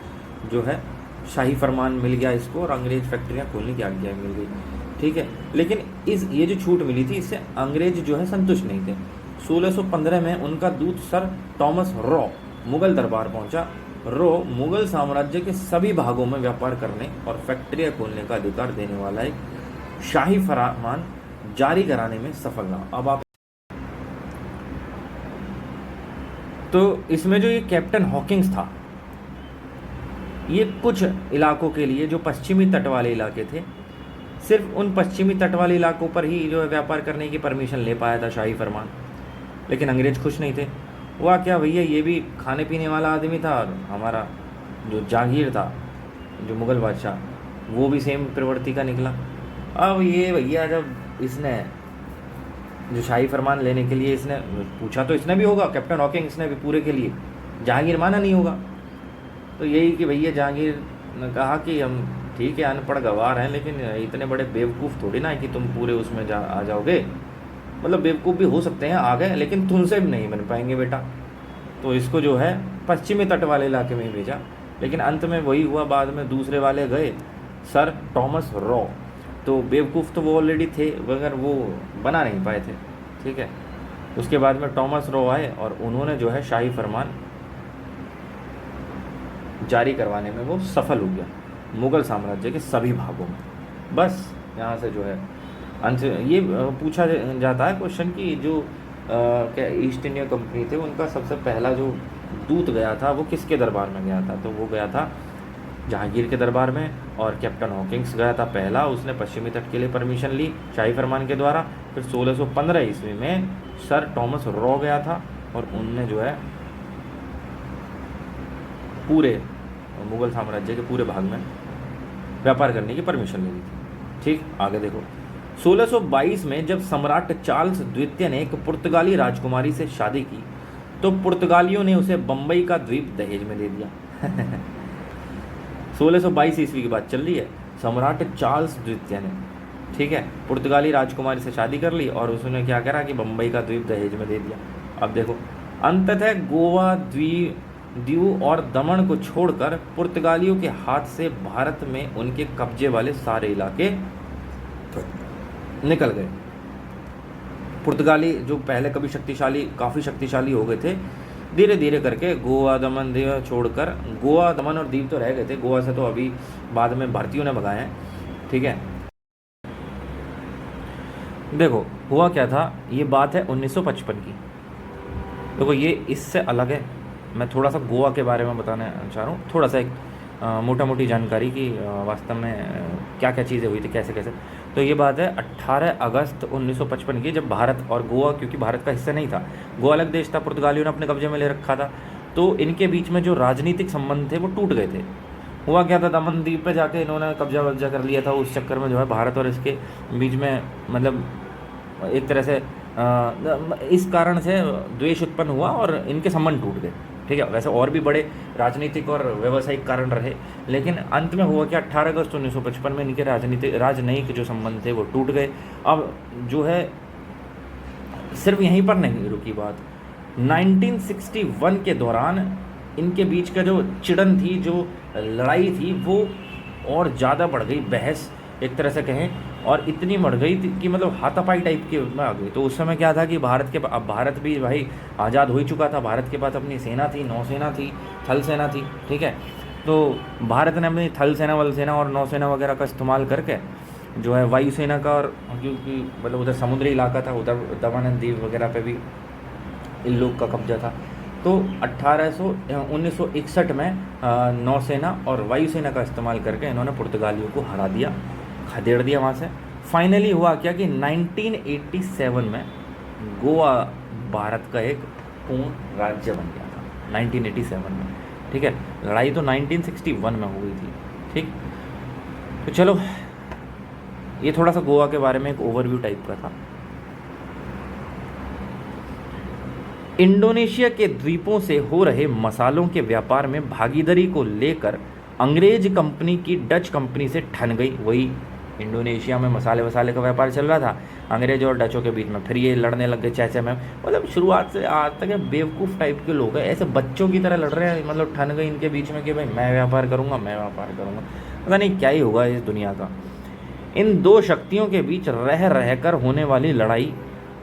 जो है शाही फरमान मिल गया इसको और अंग्रेज फैक्ट्रियां खोलने की आज्ञा मिल गई, ठीक है। लेकिन ये जो छूट मिली थी इससे अंग्रेज जो है संतुष्ट नहीं थे। 1615 में उनका दूत सर टॉमस रॉ मुगल दरबार पहुंचा। रॉ मुगल साम्राज्य के सभी भागों में व्यापार करने और फैक्ट्रियां खोलने का अधिकार देने वाला एक शाही फरमान जारी कराने में सफल रहा। अब आप तो इसमें जो ये कैप्टन हॉकिंग्स था, ये कुछ इलाकों के लिए जो पश्चिमी तट वाले इलाके थे, सिर्फ उन पश्चिमी तट वाले इलाकों पर ही जो है व्यापार करने की परमिशन ले पाया था शाही फरमान। लेकिन अंग्रेज खुश नहीं थे। हुआ क्या भैया, ये भी खाने पीने वाला आदमी था और हमारा जो जहांगीर था जो मुगल बादशाह, वो भी सेम प्रवृत्ति का निकला। अब ये भैया जब इसने जो शाही फरमान लेने के लिए इसने पूछा तो इसने भी होगा, कैप्टन हॉकिंग्स ने भी पूरे के लिए, जहांगीर माना नहीं होगा। तो यही कि भैया जहांगीर ने कहा कि हम ठीक है अनपढ़ गवार हैं, लेकिन इतने बड़े बेवकूफ़ थोड़ी ना है कि तुम पूरे उसमें आ जाओगे। मतलब बेवकूफ़ भी हो सकते हैं आ गए, लेकिन तुमसे भी नहीं बन पाएंगे बेटा। तो इसको जो है पश्चिमी तट वाले इलाके में ही भेजा। लेकिन अंत में वही हुआ, बाद में दूसरे वाले गए सर टॉमस रॉ। तो बेवकूफ़ तो वो ऑलरेडी थे, मगर वो बना नहीं पाए थे, ठीक है। उसके बाद में टॉमस रॉ आए और उन्होंने जो है शाही फरमान जारी करवाने में वो सफल हो गया मुगल साम्राज्य के सभी भागों में। बस यहाँ से जो है अंत ये पूछा जाता है क्वेश्चन कि जो क्या ईस्ट इंडिया कंपनी थे उनका सबसे पहला जो दूत गया था वो किसके दरबार में गया था, तो वो गया था जहांगीर के दरबार में। और कैप्टन हॉकिंग्स गया था पहला, उसने पश्चिमी तट के लिए परमिशन ली शाही फरमान के द्वारा। फिर 1615 ईस्वी में सर टॉमस रॉ गया था और उनने जो है पूरे मुगल साम्राज्य के पूरे भाग में व्यापार करने की परमिशन ले ली थी, ठीक। आगे देखो, 1622 में जब सम्राट चार्ल्स द्वितीय ने एक पुर्तगाली राजकुमारी से शादी की तो पुर्तगालियों ने उसे बम्बई का द्वीप दहेज में दे दिया। 1622 ईस्वी की बात चल रही है। सम्राट चार्ल्स द्वितीय ने, ठीक है, पुर्तगाली राजकुमारी से शादी कर ली और उसने क्या करा कि बम्बई का द्वीप दहेज में दे दिया। अब देखो, अंततः गोवा दीव और दमन को छोड़कर पुर्तगालियों के हाथ से भारत में उनके कब्जे वाले सारे इलाके निकल गए। पुर्तगाली जो पहले काफ़ी शक्तिशाली हो गए थे, धीरे धीरे करके गोवा दमन दीव छोड़कर, गोवा दमन और दीव तो रह गए थे, गोवा से तो अभी बाद में भारतीयों ने भगाए हैं, ठीक है। देखो हुआ क्या था, ये बात है 1955 की। देखो ये इससे अलग है। मैं थोड़ा सा गोवा के बारे में बताना चाह रहा हूँ, थोड़ा सा एक मोटा मोटी जानकारी की वास्तव में क्या क्या चीज़ें हुई थी, कैसे कैसे। तो ये बात है 18 अगस्त 1955 की, जब भारत और गोवा, क्योंकि भारत का हिस्सा नहीं था, गोवा अलग देश था, पुर्तगालियों ने अपने कब्जे में ले रखा था, तो इनके बीच में जो राजनीतिक संबंध थे वो टूट गए थे। हुआ क्या था, दमन द्वीप पे जाके इन्होंने कब्जा कर लिया था। उस चक्कर में जो है भारत और इसके बीच में मतलब एक तरह से इस कारण से द्वेष उत्पन्न हुआ और इनके संबंध टूट गए, ठीक है। वैसे और भी बड़े राजनीतिक और व्यावसायिक कारण रहे, लेकिन अंत में हुआ कि 18 अगस्त 1955 में इनके राजनयिक जो संबंध थे वो टूट गए। अब जो है सिर्फ यहीं पर नहीं रुकी बात, 1961 के दौरान इनके बीच का जो चिड़न थी, जो लड़ाई थी, वो और ज़्यादा बढ़ गई, बहस एक तरह से कहें, और इतनी बढ़ गई थी कि मतलब हाथापाई टाइप के में आ गई। तो उस समय क्या था कि अब भारत भी भाई आज़ाद हो ही चुका था, भारत के पास अपनी सेना थी, नौसेना थी, थल सेना थी, ठीक है। तो भारत ने अपनी थल सेना, वल सेना और नौसेना वगैरह का इस्तेमाल करके जो है वायुसेना का, और क्योंकि मतलब उधर समुद्री इलाका था, उधर दमन एंड दीव वगैरह पे भी इन लोग का कब्जा था। तो 1961 में नौसेना और वायुसेना का इस्तेमाल करके इन्होंने पुर्तगालियों को हरा दिया, खदेड़ दिया वहाँ से। फाइनली हुआ क्या कि 1987 में गोवा भारत का एक पूर्ण राज्य बन गया था, 1987 में। ठीक है, लड़ाई तो 1961 में हो गई थी। ठीक, तो चलो ये थोड़ा सा गोवा के बारे में एक ओवरव्यू टाइप का था। इंडोनेशिया के द्वीपों से हो रहे मसालों के व्यापार में भागीदारी को लेकर अंग्रेज कंपनी की डच कंपनी से ठन गई। वही इंडोनेशिया में मसाले वसाले का व्यापार चल रहा था अंग्रेज और डचों के बीच में, फिर ये लड़ने लग गए चैचे में। मतलब शुरुआत से आज तक है बेवकूफ़ टाइप के लोग हैं, ऐसे बच्चों की तरह लड़ रहे हैं। मतलब ठन गई इनके बीच में कि भाई मैं व्यापार करूँगा, मैं व्यापार करूँगा। पता नहीं क्या ही होगा इस दुनिया का। इन दो शक्तियों के बीच रह रहकर होने वाली लड़ाई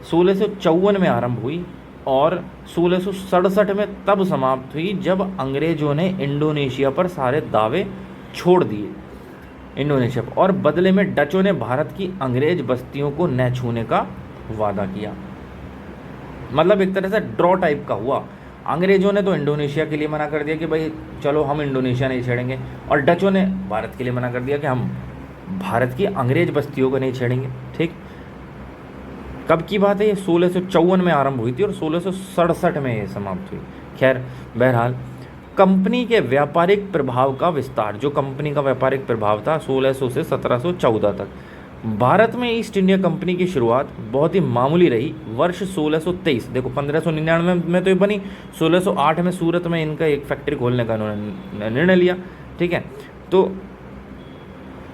1654 में आरंभ हुई और 1667 में तब समाप्त हुई जब अंग्रेजों ने इंडोनेशिया पर सारे दावे छोड़ दिए इंडोनेशिया पर, और बदले में डचों ने भारत की अंग्रेज बस्तियों को न छूने का वादा किया। मतलब एक तरह से ड्रॉ टाइप का हुआ। अंग्रेजों ने तो इंडोनेशिया के लिए मना कर दिया कि भाई चलो हम इंडोनेशिया नहीं छेड़ेंगे, और डचों ने भारत के लिए मना कर दिया कि हम भारत की अंग्रेज बस्तियों को नहीं छेड़ेंगे। ठीक, कब की बात है ये? 1654 में आरंभ हुई थी और 1667 में ये समाप्त हुई। खैर बहरहाल कंपनी के व्यापारिक प्रभाव का विस्तार, जो कंपनी का व्यापारिक प्रभाव था 1600 से 1714 तक। भारत में ईस्ट इंडिया कंपनी की शुरुआत बहुत ही मामूली रही। वर्ष 1623, देखो 1599 में तो ये बनी, 1608 में सूरत में इनका एक फैक्ट्री खोलने का उन्होंने निर्णय लिया। ठीक है, तो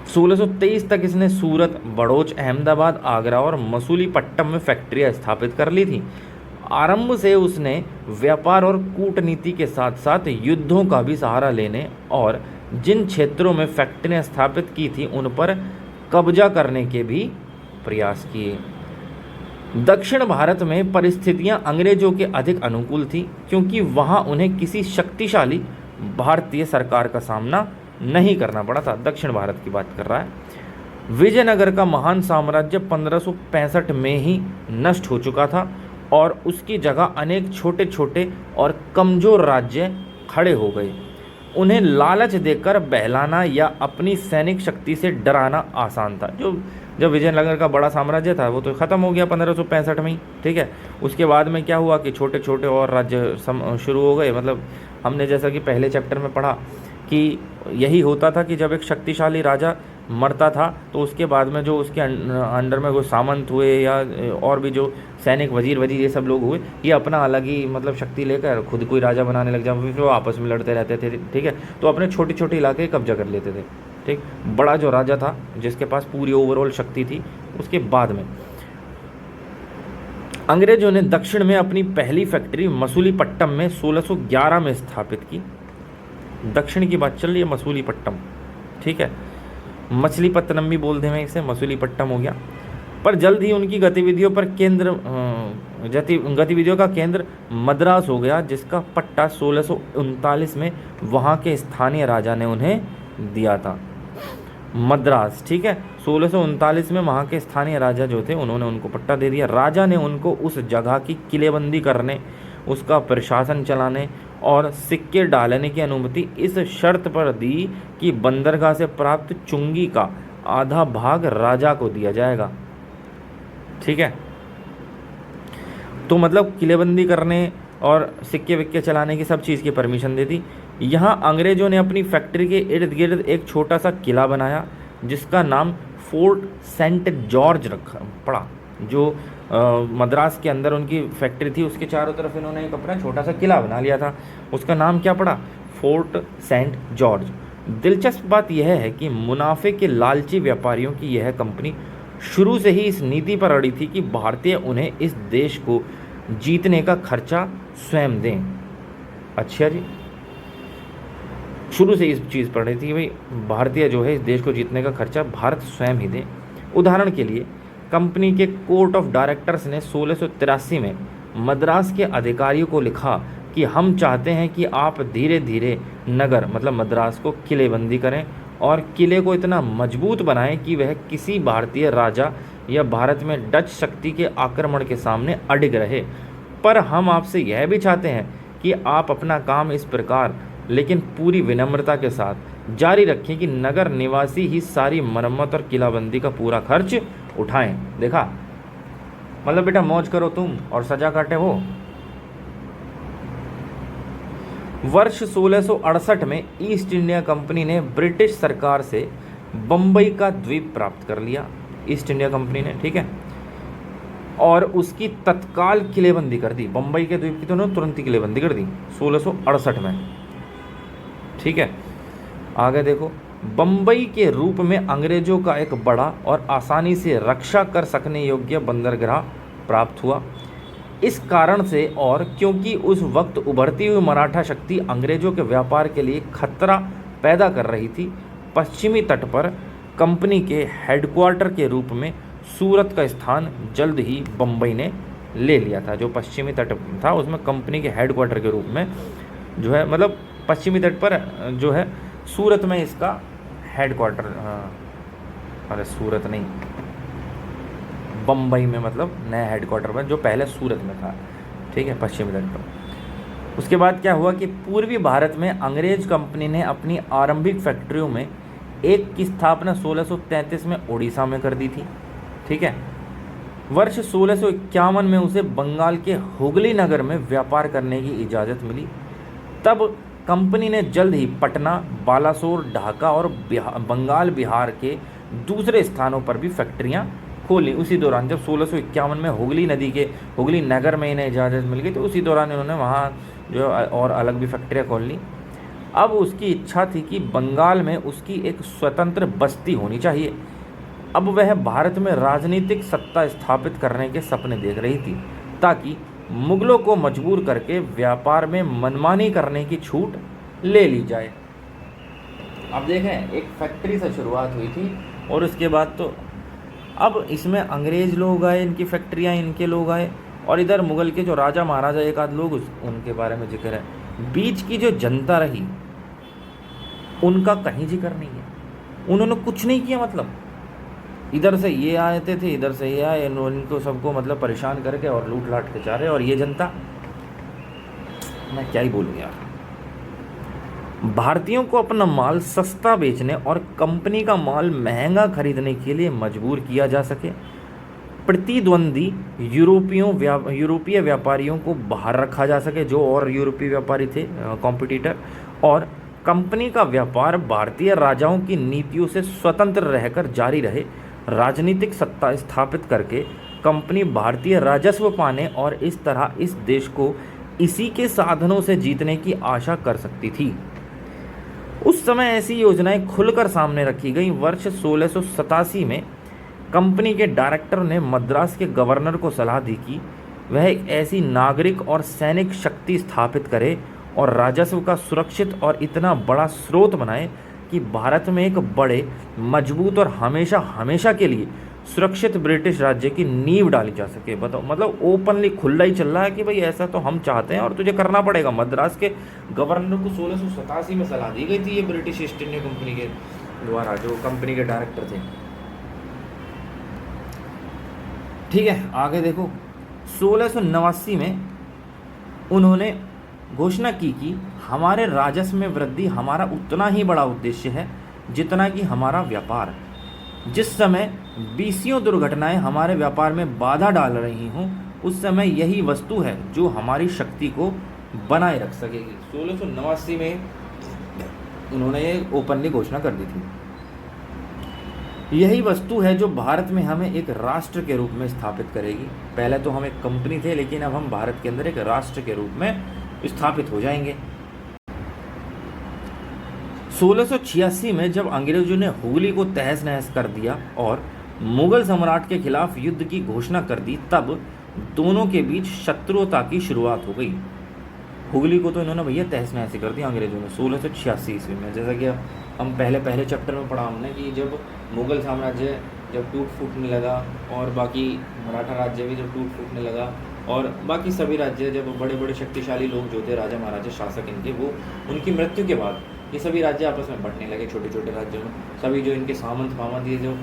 1623 तक इसने सूरत, बड़ौच, अहमदाबाद, आगरा और मसूलीपट्टम में फैक्ट्रियाँ स्थापित कर ली थी। आरंभ से उसने व्यापार और कूटनीति के साथ साथ युद्धों का भी सहारा लेने और जिन क्षेत्रों में फैक्ट्रियाँ स्थापित की थी उन पर कब्जा करने के भी प्रयास किए। दक्षिण भारत में परिस्थितियां अंग्रेजों के अधिक अनुकूल थी क्योंकि वहां उन्हें किसी शक्तिशाली भारतीय सरकार का सामना नहीं करना पड़ा था। दक्षिण भारत की बात कर रहा है। विजयनगर का महान साम्राज्य 1565 में ही नष्ट हो चुका था और उसकी जगह अनेक छोटे छोटे और कमज़ोर राज्य खड़े हो गए। उन्हें लालच देकर बहलाना या अपनी सैनिक शक्ति से डराना आसान था। जब विजयनगर का बड़ा साम्राज्य था वो तो ख़त्म हो गया 1565 में ही। ठीक है, उसके बाद में क्या हुआ कि छोटे छोटे और राज्य शुरू हो गए। मतलब हमने जैसा कि पहले चैप्टर में पढ़ा कि यही होता था कि जब एक शक्तिशाली राजा मरता था तो उसके बाद में जो उसके अंडर में कोई सामंत हुए या और भी जो सैनिक वजीर ये सब लोग हुए, ये अपना अलग ही मतलब शक्ति लेकर खुद कोई राजा बनाने लग जाए, फिर वो आपस में लड़ते रहते थे। ठीक है, तो अपने छोटे छोटे इलाके कब्जा कर लेते थे। ठीक, बड़ा जो राजा था जिसके पास पूरी ओवरऑल शक्ति थी, उसके बाद में अंग्रेजों ने दक्षिण में अपनी पहली फैक्ट्री मसूलीपट्टम में 1611 में स्थापित की। दक्षिण की बात चल रही है, मसूलीपट्टम। ठीक है, मछलीपट्टनम भी बोलते हैं इसे, मसूलीपट्टम हो गया। पर जल्द ही उनकी गतिविधियों का केंद्र मद्रास हो गया, जिसका पट्टा 1639 में वहाँ के स्थानीय राजा ने उन्हें दिया था। मद्रास, ठीक है, 1639 में वहाँ के स्थानीय राजा जो थे उन्होंने उनको पट्टा दे दिया। राजा ने उनको उस जगह की किलेबंदी करने, उसका प्रशासन चलाने और सिक्के डालने की अनुमति इस शर्त पर दी कि बंदरगाह से प्राप्त चुंगी का आधा भाग राजा को दिया जाएगा। ठीक है, तो मतलब किलेबंदी करने और सिक्के विक्के चलाने की सब चीज़ की परमिशन दे दी। यहाँ अंग्रेजों ने अपनी फैक्ट्री के इर्द गिर्द एक छोटा सा किला बनाया जिसका नाम फोर्ट सेंट जॉर्ज रखा पड़ा। जो मद्रास के अंदर उनकी फैक्ट्री थी उसके चारों तरफ इन्होंने एक अपना छोटा सा किला बना लिया था, उसका नाम क्या पड़ा? Fort Saint George. दिलचस्प बात यह है कि मुनाफे के लालची व्यापारियों की यह कंपनी शुरू से ही इस नीति पर अड़ी थी कि भारतीय उन्हें इस देश को जीतने का खर्चा स्वयं दें। अच्छा जी, शुरू से इस चीज़ पर अड़ी थी कि भाई भारतीय जो है इस देश को जीतने का खर्चा भारत स्वयं ही दें। उदाहरण के लिए कंपनी के कोर्ट ऑफ डायरेक्टर्स ने 1683 में मद्रास के अधिकारियों को लिखा कि हम चाहते हैं कि आप धीरे धीरे नगर मतलब मद्रास को किलेबंदी करें और किले को इतना मजबूत बनाएं कि वह किसी भारतीय राजा या भारत में डच शक्ति के आक्रमण के सामने अडिग रहे। पर हम आपसे यह भी चाहते हैं कि आप अपना काम इस प्रकार लेकिन पूरी विनम्रता के साथ जारी रखें कि नगर निवासी ही सारी मरम्मत और किलाबंदी का पूरा खर्च उठाएं। देखा, मतलब बेटा मौज करो तुम और सजा काटे वो। वर्ष 1668 में ईस्ट इंडिया कंपनी ने ब्रिटिश सरकार से बंबई का द्वीप प्राप्त कर लिया, ईस्ट इंडिया कंपनी ने, ठीक है, और उसकी तत्काल किलेबंदी कर दी। बंबई के द्वीप की तो उन्होंने तुरंत ही किलेबंदी कर दी 1668 में, ठीक है। आगे देखो, बंबई के रूप में अंग्रेजों का एक बड़ा और आसानी से रक्षा कर सकने योग्य बंदरगाह प्राप्त हुआ। इस कारण से और क्योंकि उस वक्त उभरती हुई मराठा शक्ति अंग्रेजों के व्यापार के लिए खतरा पैदा कर रही थी, पश्चिमी तट पर कंपनी के हेडक्वार्टर के रूप में सूरत का स्थान जल्द ही बंबई ने ले लिया था। जो पश्चिमी तट था उसमें कंपनी के हेडक्वार्टर के रूप में जो है, मतलब पश्चिमी तट पर जो है सूरत में इसका हेडक्वार्टर, अरे सूरत नहीं, बम्बई में, मतलब नया हेडक्वार्टर में, जो पहले सूरत में था, ठीक है, पश्चिमी तट पर। उसके बाद क्या हुआ कि पूर्वी भारत में अंग्रेज कंपनी ने अपनी आरंभिक फैक्ट्रियों में एक की स्थापना 1633 में उड़ीसा में कर दी थी, ठीक है। वर्ष 1651 में उसे बंगाल के हुगली नगर में व्यापार करने की इजाज़त मिली। तब कंपनी ने जल्द ही पटना, बालासोर, ढाका और बंगाल बिहार के दूसरे स्थानों पर भी फैक्ट्रियां खोली। उसी दौरान जब 1651 में हुगली नदी के हुगली नगर में इन्हें इजाज़त मिल गई, तो उसी दौरान इन्होंने वहाँ जो और अलग भी फैक्ट्रियाँ खोल ली। अब उसकी इच्छा थी कि बंगाल में उसकी एक स्वतंत्र बस्ती होनी चाहिए। अब वह भारत में राजनीतिक सत्ता स्थापित करने के सपने देख रही थी, ताकि मुगलों को मजबूर करके व्यापार में मनमानी करने की छूट ले ली जाए। अब देखें, एक फैक्ट्री से शुरुआत हुई थी और उसके बाद तो अब इसमें अंग्रेज लोग आए, इनकी फैक्ट्रियाँ, इनके लोग आए, और इधर मुगल के जो राजा महाराजा एक आध लोग, उनके बारे में जिक्र है। बीच की जो जनता रही उनका कहीं जिक्र नहीं है। उन्होंने कुछ नहीं किया, मतलब इधर से ये आते थे, इधर से ये आए, इनको सबको मतलब परेशान करके और लूट लाट के चाह रहे, और ये जनता, मैं क्या ही बोलूँ यार। भारतीयों को अपना माल सस्ता बेचने और कंपनी का माल महंगा खरीदने के लिए मजबूर किया जा सके, प्रतिद्वंदी यूरोपीय व्यापारियों को बाहर रखा जा सके, जो और यूरोपीय व्यापारी थे, कॉम्पिटिटर, और कंपनी का व्यापार भारतीय राजाओं की नीतियों से स्वतंत्र रहकर जारी रहे। राजनीतिक सत्ता स्थापित करके कंपनी भारतीय राजस्व पाने और इस तरह इस देश को इसी के साधनों से जीतने की आशा कर सकती थी। उस समय ऐसी योजनाएं खुलकर सामने रखी गई। वर्ष 1687 में कंपनी के डायरेक्टर ने मद्रास के गवर्नर को सलाह दी कि वह एक ऐसी नागरिक और सैनिक शक्ति स्थापित करे और राजस्व का सुरक्षित और इतना बड़ा स्रोत बनाए कि भारत में एक बड़े, मजबूत और हमेशा हमेशा के लिए सुरक्षित ब्रिटिश राज्य की नींव डाली जा सके। बताओ, मतलब ओपनली खुला ही चल रहा है कि भाई ऐसा तो हम चाहते हैं और तुझे करना पड़ेगा। मद्रास के गवर्नर को 1687 में सलाह दी गई थी ये ब्रिटिश ईस्ट इंडिया कंपनी के द्वारा, जो कंपनी के डायरेक्टर थे, ठीक है। आगे देखो, 1689 में उन्होंने घोषणा की कि हमारे राजस्व में वृद्धि हमारा उतना ही बड़ा उद्देश्य है जितना कि हमारा व्यापार। जिस समय बीसियों दुर्घटनाएं हमारे व्यापार में बाधा डाल रही हों, उस समय यही वस्तु है जो हमारी शक्ति को बनाए रख सकेगी। 1689 में उन्होंने ये ओपनली घोषणा कर दी थी। यही वस्तु है जो भारत में हमें एक राष्ट्र के रूप में स्थापित करेगी। पहले तो हम एक कंपनी थे, लेकिन अब हम भारत के अंदर एक राष्ट्र के रूप में स्थापित हो जाएंगे। 1686 में जब अंग्रेजों ने हुगली को तहस नहस कर दिया और मुगल सम्राट के खिलाफ युद्ध की घोषणा कर दी, तब दोनों के बीच शत्रुता की शुरुआत हो गई। हुगली को तो इन्होंने भैया तहस नहस कर दिया अंग्रेजों ने 1686 ईस्वी में। जैसा कि हम पहले चैप्टर में पढ़ा हमने कि जब मुगल साम्राज्य जब टूट फूटने लगा और बाकी मराठा राज्य भी जब टूट फूटने लगा और बाकी सभी राज्य, जब बड़े बड़े शक्तिशाली लोग जो थे, राजा महाराजा शासक इनके, वो उनकी मृत्यु के बाद ये सभी राज्य आपस में बंटने लगे, छोटे छोटे राज्यों में। सभी जो इनके सामंत ये जो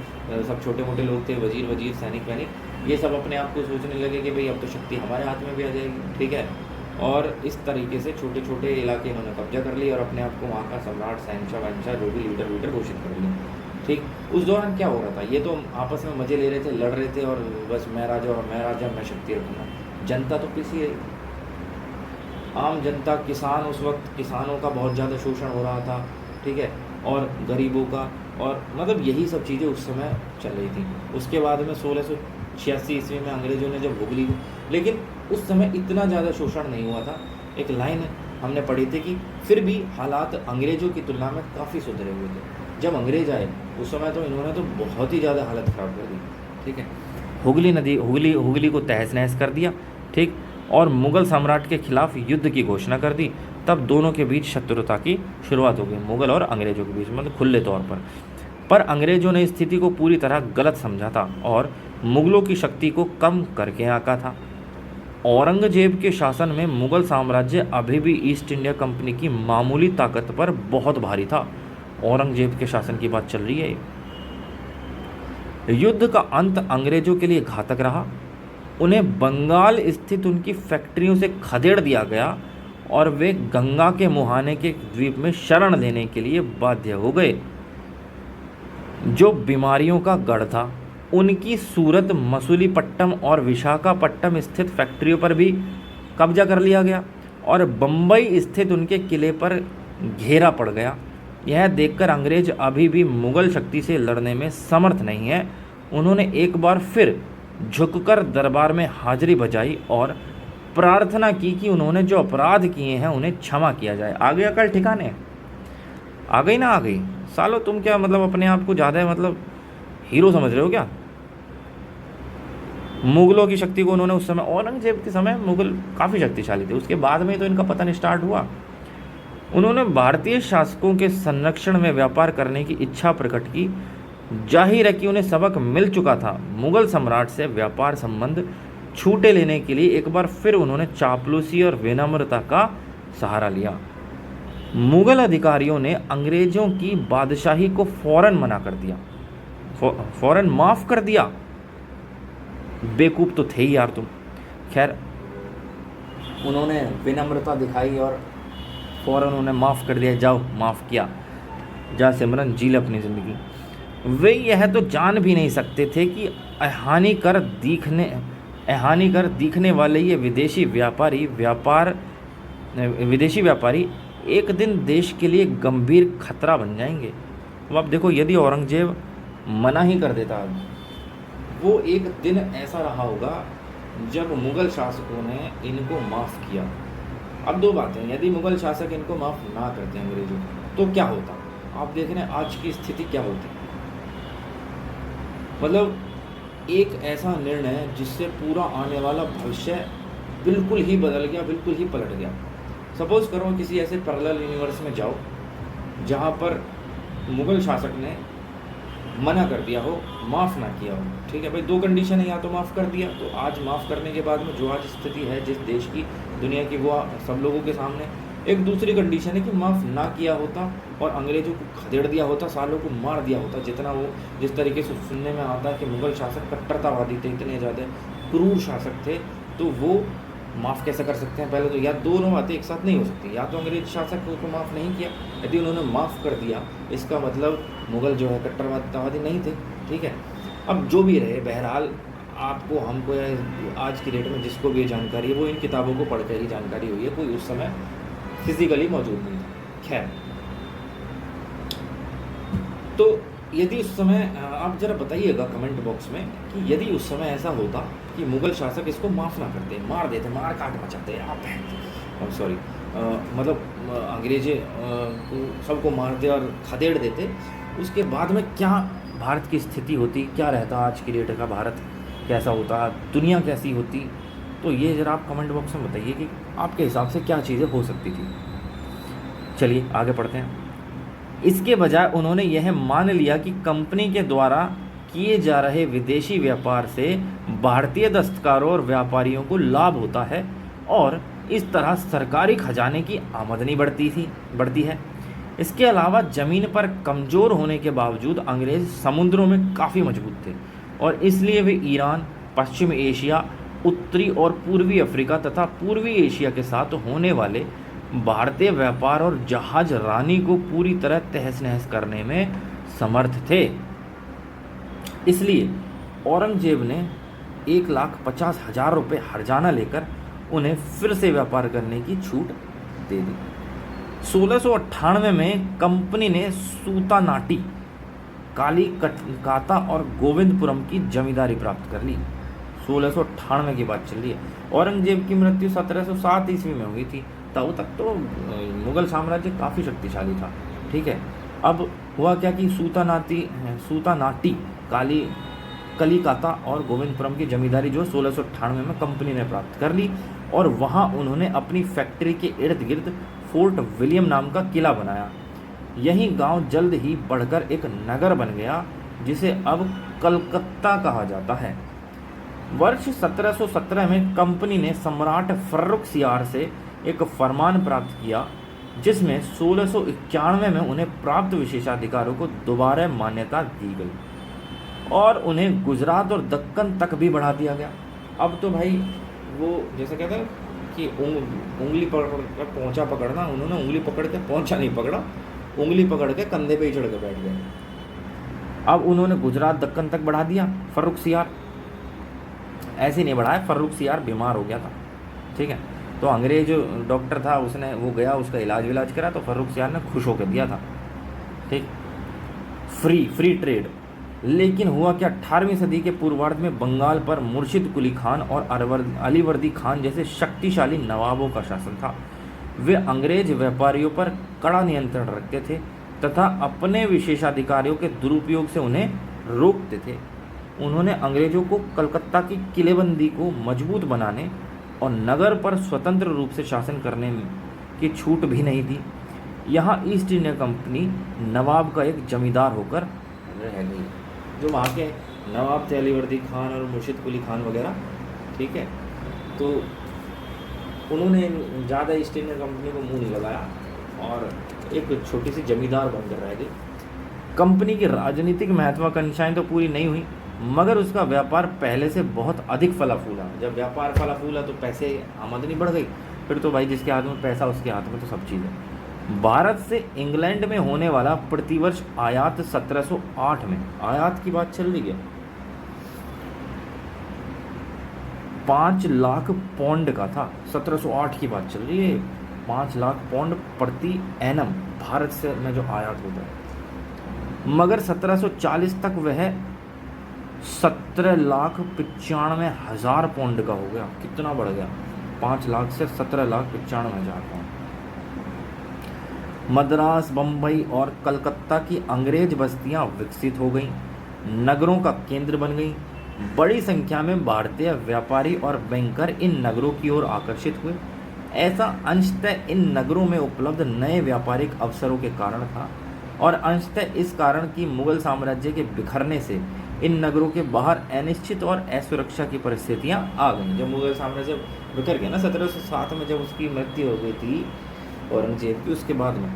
सब छोटे मोटे लोग थे, वजीर सैनिक वैनिक, ये सब अपने आप को सोचने लगे कि भाई अब तो शक्ति हमारे हाथ में भी आ जाएगी, ठीक है। और इस तरीके से छोटे छोटे इलाके इन्होंने कब्जा कर लिए और अपने आप को वहाँ का सम्राट, शहंशाह वहंशाह जो भी लीडर घोषित कर लिया। ठीक, उस दौरान क्या हो रहा था, ये तो आपस में मज़े ले रहे थे, लड़ रहे थे और बस मैं राजा मैं शक्ति रखूँगा। जनता तो पिसी रही, आम जनता, किसान, उस वक्त किसानों का बहुत ज़्यादा शोषण हो रहा था, ठीक है, और गरीबों का, और मतलब यही सब चीज़ें उस समय चल रही थी। उसके बाद में 1686 ईस्वी में अंग्रेज़ों ने जब हुगली, लेकिन उस समय इतना ज़्यादा शोषण नहीं हुआ था। एक लाइन हमने पढ़ी थी कि फिर भी हालात अंग्रेज़ों की तुलना में काफ़ी सुधरे हुए थे। जब अंग्रेज़ आए उस समय तो इन्होंने तो बहुत ही ज़्यादा हालत ख़राब कर दी, ठीक है। हुगली को तहस नहस कर दिया, ठीक, और मुग़ल सम्राट के खिलाफ युद्ध की घोषणा कर दी। तब दोनों के बीच शत्रुता की शुरुआत हो गई, मुग़ल और अंग्रेज़ों के बीच, मतलब खुले तौर पर अंग्रेज़ों ने स्थिति को पूरी तरह गलत समझा था और मुग़लों की शक्ति को कम करके आंका था। औरंगजेब के शासन में मुग़ल साम्राज्य अभी भी ईस्ट इंडिया कंपनी की मामूली ताकत पर बहुत भारी था। औरंगजेब के शासन की बात चल रही है। युद्ध का अंत अंग्रेज़ों के लिए घातक रहा। उन्हें बंगाल स्थित उनकी फैक्ट्रियों से खदेड़ दिया गया और वे गंगा के मुहाने के द्वीप में शरण लेने के लिए बाध्य हो गए, जो बीमारियों का गढ़ था। उनकी सूरत, मसूलीपट्टनम और विशाखापट्टनम स्थित फैक्ट्रियों पर भी कब्जा कर लिया गया और बम्बई स्थित उनके किले पर घेरा पड़ गया। यह देखकर अंग्रेज अभी भी मुग़ल शक्ति से लड़ने में समर्थ नहीं है। उन्होंने एक बार फिर झुककर दरबार में हाजिरी बजाई और प्रार्थना की कि उन्होंने जो अपराध किए हैं उन्हें क्षमा किया जाए। आ गई अकल ठिकाने? आ गई ना? आ गई। सालो तुम क्या मतलब अपने आप को ज़्यादा मतलब हीरो समझ रहे हो क्या? मुग़लों की शक्ति को उन्होंने उस समय, औरंगजेब के समय मुग़ल काफ़ी शक्तिशाली थे, उसके बाद में तो इनका पतन स्टार्ट हुआ। उन्होंने भारतीय शासकों के संरक्षण में व्यापार करने की इच्छा प्रकट की। जाहिर है कि उन्हें सबक मिल चुका था। मुग़ल सम्राट से व्यापार संबंध छूटे लेने के लिए एक बार फिर उन्होंने चापलूसी और विनम्रता का सहारा लिया। मुग़ल अधिकारियों ने अंग्रेज़ों की बादशाही को फौरन मना कर दिया, फौरन माफ़ कर दिया। बेवकूफ़ तो थे ही यार तुम। खैर, उन्होंने विनम्रता दिखाई और फ़ौरन उन्हें माफ़ कर दिया। जाओ, माफ़ किया, जा सिमरन, जी ले अपनी ज़िंदगी। वे यह तो जान भी नहीं सकते थे कि हानिकर दिखने वाले ये विदेशी व्यापारी एक दिन देश के लिए गंभीर खतरा बन जाएंगे। अब आप देखो, यदि औरंगजेब मना ही कर देता, वो एक दिन ऐसा रहा होगा जब मुग़ल शासकों ने इनको माफ़ किया। अब दो बातें, यदि मुग़ल शासक इनको माफ़ ना करते अंग्रेजों तो क्या होता? आप देख रहे हैं आज की स्थिति क्या होती। मतलब एक ऐसा निर्णय जिससे पूरा आने वाला भविष्य बिल्कुल ही बदल गया, बिल्कुल ही पलट गया। सपोज़ करो किसी ऐसे पैरेलल यूनिवर्स में जाओ जहाँ पर मुग़ल शासक ने मना कर दिया हो, माफ़ ना किया हो, ठीक है भाई, दो कंडीशन है, या तो माफ़ कर दिया, तो आज माफ़ करने के बाद में जो आज स्थिति है जिस देश की, दुनिया की, वो सब लोगों के सामने। एक दूसरी कंडीशन है कि माफ़ ना किया होता और अंग्रेज़ों को खदेड़ दिया होता, सालों को मार दिया होता। जितना वो, जिस तरीके से सुनने में आता है कि मुग़ल शासक कट्टरतावादी थे, इतने ज़्यादा क्रूर शासक थे, तो वो माफ़ कैसे कर सकते हैं? पहले तो, या दोनों बातें एक साथ नहीं हो सकती। या तो अंग्रेज शासक को माफ़ नहीं किया, यदि उन्होंने माफ़ कर दिया इसका मतलब मुग़ल जो है कट्टरवादी नहीं थे, ठीक है। अब जो भी रहे, बहरहाल आपको, हमको, आज की डेट में जिसको भी ये जानकारी है वो इन किताबों को पढ़ कर ही जानकारी हुई है, कोई उस समय फिजिकली मौजूद नहीं था। खैर, तो यदि उस समय, आप ज़रा बताइएगा कमेंट बॉक्स में कि यदि उस समय ऐसा होता कि मुग़ल शासक इसको माफ़ ना करते, मार देते, मार काट मचाते, आप सॉरी, मतलब अंग्रेज़े सबको मारते और खदेड़ देते, उसके बाद में क्या भारत की स्थिति होती, क्या रहता आज की डेट का भारत, कैसा होता, दुनिया कैसी होती? तो ये ज़रा आप कमेंट बॉक्स में बताइए कि आपके हिसाब से क्या चीज़ें हो सकती थी। चलिए आगे पढ़ते हैं। इसके बजाय उन्होंने यह मान लिया कि कंपनी के द्वारा किए जा रहे विदेशी व्यापार से भारतीय दस्तकारों और व्यापारियों को लाभ होता है और इस तरह सरकारी खजाने की आमदनी बढ़ती है। इसके अलावा ज़मीन पर कमज़ोर होने के बावजूद अंग्रेज़ समुद्रों में काफ़ी मजबूत थे और इसलिए वे ईरान, पश्चिम एशिया उत्तरी और पूर्वी अफ्रीका तथा पूर्वी एशिया के साथ होने वाले भारतीय व्यापार और जहाज रानी को पूरी तरह तहस नहस करने में समर्थ थे। इसलिए औरंगजेब ने 1,50,000 रुपये हर्जाना लेकर उन्हें फिर से व्यापार करने की छूट दे दी। 1698 में कंपनी ने सूतानाटी, कालीकता और गोविंदपुरम की जमींदारी प्राप्त कर ली। 1698 की बात चल रही है। औरंगजेब की मृत्यु 1707 ईस्वी में हुई थी। तब तक तो मुगल साम्राज्य काफ़ी शक्तिशाली था। ठीक है, अब हुआ क्या कि सूतानाटी, कलीकाता और गोविंदपुरम की जमींदारी जो 1698 में कंपनी ने प्राप्त कर ली और वहाँ उन्होंने अपनी फैक्ट्री के इर्द गिर्द फोर्ट विलियम नाम का किला बनाया। यही गांव जल्द ही बढ़कर एक नगर बन गया जिसे अब कलकत्ता कहा जाता है। वर्ष 1717 में कंपनी ने सम्राट फर्रुखसियार से एक फरमान प्राप्त किया जिसमें 1691 में उन्हें प्राप्त विशेषाधिकारों को दोबारा मान्यता दी गई और उन्हें गुजरात और दक्कन तक भी बढ़ा दिया गया। अब तो भाई वो जैसे कहते हैं कि उंगली पकड़ कर पहुँचा पकड़ना, उन्होंने उंगली पकड़ के पहुँचा नहीं पकड़ा, उंगली पकड़ के कंधे पे ही चढ़ के बैठ गए। अब उन्होंने गुजरात दक्कन तक बढ़ा दिया। फर्रुखसियार ऐसे नहीं बढ़ाया, फर्रुखसियार बीमार हो गया था। ठीक है, तो अंग्रेज डॉक्टर था, उसने वो गया, उसका इलाज करा तो फर्रुखसियार ने खुश होकर दिया था। ठीक, फ्री ट्रेड। लेकिन हुआ क्या, 18वीं सदी के पूर्वार्ध में बंगाल पर मुर्शिद कुली खान और अलीवर्दी खान जैसे शक्तिशाली नवाबों का शासन था। वे अंग्रेज व्यापारियों पर कड़ा नियंत्रण रखते थे तथा अपने विशेषाधिकारियों के दुरुपयोग से उन्हें रोकते थे। उन्होंने अंग्रेजों को कलकत्ता की किलेबंदी को मजबूत बनाने और नगर पर स्वतंत्र रूप से शासन करने की छूट भी नहीं दी। यहाँ ईस्ट इंडिया कंपनी नवाब का एक जमींदार होकर रह गई। जो वहाँ के नवाब थे अलीवर्दी खान और मुर्शिद कुली खान वगैरह, ठीक है, तो उन्होंने ज़्यादा ईस्ट इंडिया कंपनी को मुंह नहीं लगाया और एक छोटी सी जमींदार बनकर रह गई। कंपनी की राजनीतिक महत्वाकांक्षाएं तो पूरी नहीं हुई मगर उसका व्यापार पहले से बहुत अधिक फला फूला। जब व्यापार फला फूला तो पैसे आमदनी बढ़ गई, फिर तो भाई जिसके हाथ में पैसा उसके हाथ में तो सब चीज़ है। भारत से इंग्लैंड में होने वाला प्रतिवर्ष आयात 1708 में, आयात की बात चल रही है, 5 लाख पौंड का था। 1708 की बात चल रही है। 5 लाख पौंड प्रति एनम भारत से में जो आयात होता है, मगर 1740 तक वह 17,95,000 पौंड का हो गया। कितना बढ़ गया, 5 लाख से 17,95,000 पौंड। मद्रास, बम्बई और कलकत्ता की अंग्रेज बस्तियां विकसित हो गईं, नगरों का केंद्र बन गईं। बड़ी संख्या में भारतीय व्यापारी और बैंकर इन नगरों की ओर आकर्षित हुए। ऐसा अंशतः इन नगरों में उपलब्ध नए व्यापारिक अवसरों के कारण था और अंशतः इस कारण कि मुगल साम्राज्य के बिखरने से इन नगरों के बाहर अनिश्चित और असुरक्षा की परिस्थितियां आ गईं। जब मुगल साम्राज्य बिखर गया ना 1707 में, जब उसकी मृत्यु हो गई थी औरंगजेब की, उसके बाद में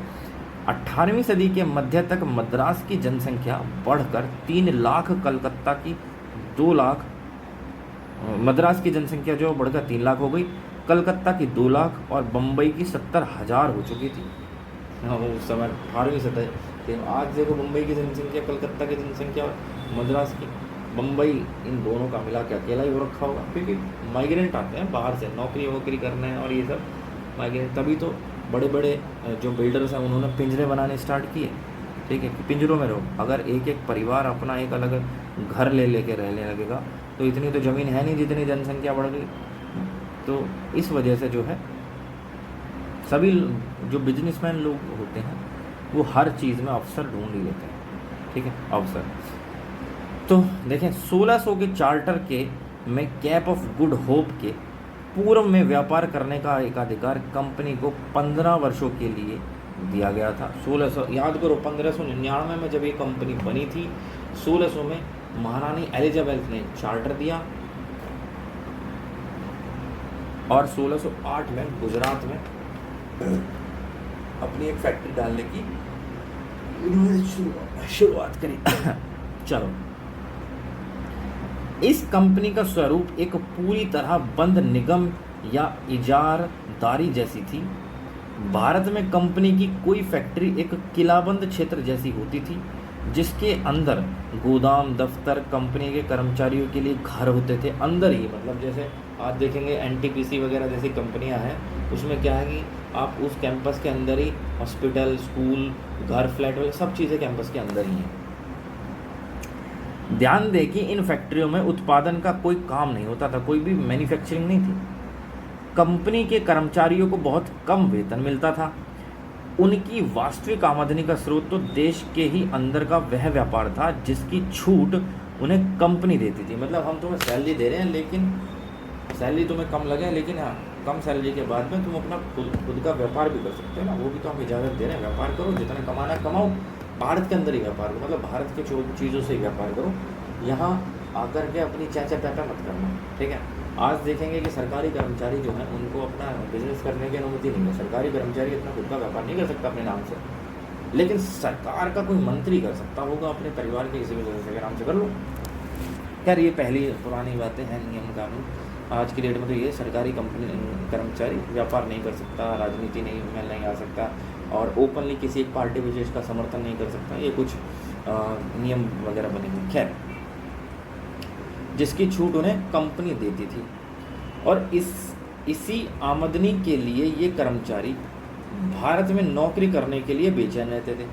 18वीं सदी के मध्य तक मद्रास की जनसंख्या बढ़कर 3 लाख, कलकत्ता की 2 लाख, मद्रास की जनसंख्या जो बढ़कर 3 लाख हो गई, कलकत्ता की 2 लाख और बम्बई की 70,000 हो चुकी थी। हाँ, उस समय 18वीं सदी। आज देखो मुंबई की जनसंख्या, कलकत्ता की जनसंख्या और मद्रास की, बम्बई, इन दोनों का मिला के अकेला ही हो रखा होगा, क्योंकि माइग्रेंट आते हैं बाहर से नौकरी करने और ये सब माइग्रेंट। तभी तो बड़े बड़े जो बिल्डर्स हैं उन्होंने पिंजरे बनाने स्टार्ट किए। ठीक है, कि पिंजरों में रहो। अगर एक एक परिवार अपना एक अलग घर लेके रहने लगेगा तो इतनी तो ज़मीन है नहीं जितनी जनसंख्या बढ़ गई। तो इस वजह से जो है सभी जो बिजनेसमैन लोग होते हैं वो हर चीज़ में अवसर ढूंढ ही लेते हैं। ठीक है, अवसर। तो देखें 1600 के चार्टर के में कैप ऑफ गुड होप के पूर्व में व्यापार करने का एकाधिकार कंपनी को 15 वर्षों के लिए दिया गया था। 1600 याद करो, 1599 में जब ये कंपनी बनी थी, 1600 में महारानी एलिजाबेथ ने चार्टर दिया और 1608 में गुजरात में अपनी एक फैक्ट्री डालने की उन्होंने शुरुआत करी। चलो, इस कंपनी का स्वरूप एक पूरी तरह बंद निगम या इजारदारी जैसी थी। भारत में कंपनी की कोई फैक्ट्री एक किलाबंद क्षेत्र जैसी होती थी, जिसके अंदर गोदाम, दफ्तर, कंपनी के कर्मचारियों के लिए घर होते थे अंदर ही। मतलब जैसे आज देखेंगे एनटीपीसी वगैरह जैसी कंपनियां हैं, उसमें क्या है कि आप उस कैंपस के अंदर ही हॉस्पिटल, स्कूल, घर, फ्लैट वगैरह सब चीज़ें कैंपस के अंदर ही हैं। ध्यान दें कि इन फैक्ट्रियों में उत्पादन का कोई काम नहीं होता था, कोई भी मैन्युफैक्चरिंग नहीं थी। कंपनी के कर्मचारियों को बहुत कम वेतन मिलता था। उनकी वास्तविक आमदनी का स्रोत तो देश के ही अंदर का वह व्यापार था जिसकी छूट उन्हें कंपनी देती थी। मतलब हम तुम्हें सैलरी दे रहे हैं, लेकिन सैलरी तुम्हें कम लगे, लेकिन हाँ, कम सैलरी के बाद में तुम अपना खुद का व्यापार भी कर सकते हो ना, वो भी तो हम इजाज़त दे रहे हैं। व्यापार करो, जितना कमाना कमाओ, भारत के अंदर ही व्यापार करो, मतलब भारत के चीज़ों से ही व्यापार करो। यहाँ आकर के अपनी चाचा पैपा मत करना, ठीक है। आज देखेंगे कि सरकारी कर्मचारी जो हैं उनको अपना बिजनेस करने की अनुमति नहीं है। सरकारी कर्मचारी अपना खुद का व्यापार नहीं कर सकता अपने नाम से, लेकिन सरकार का कोई मंत्री कर सकता होगा, अपने परिवार के किसी भी सदस्य के नाम से कर लो। खैर ये पहली पुरानी बातें हैं, नियम कानून। आज की डेट में तो ये सरकारी कर्मचारी व्यापार नहीं कर सकता, राजनीति में नहीं आ सकता, और ओपनली किसी एक पार्टी विशेष का समर्थन नहीं कर सकता। ये कुछ नियम वगैरह बने हुए। खैर, जिसकी छूट उन्हें कंपनी देती थी, और इसी आमदनी के लिए ये कर्मचारी भारत में नौकरी करने के लिए बेचैन रहते थे।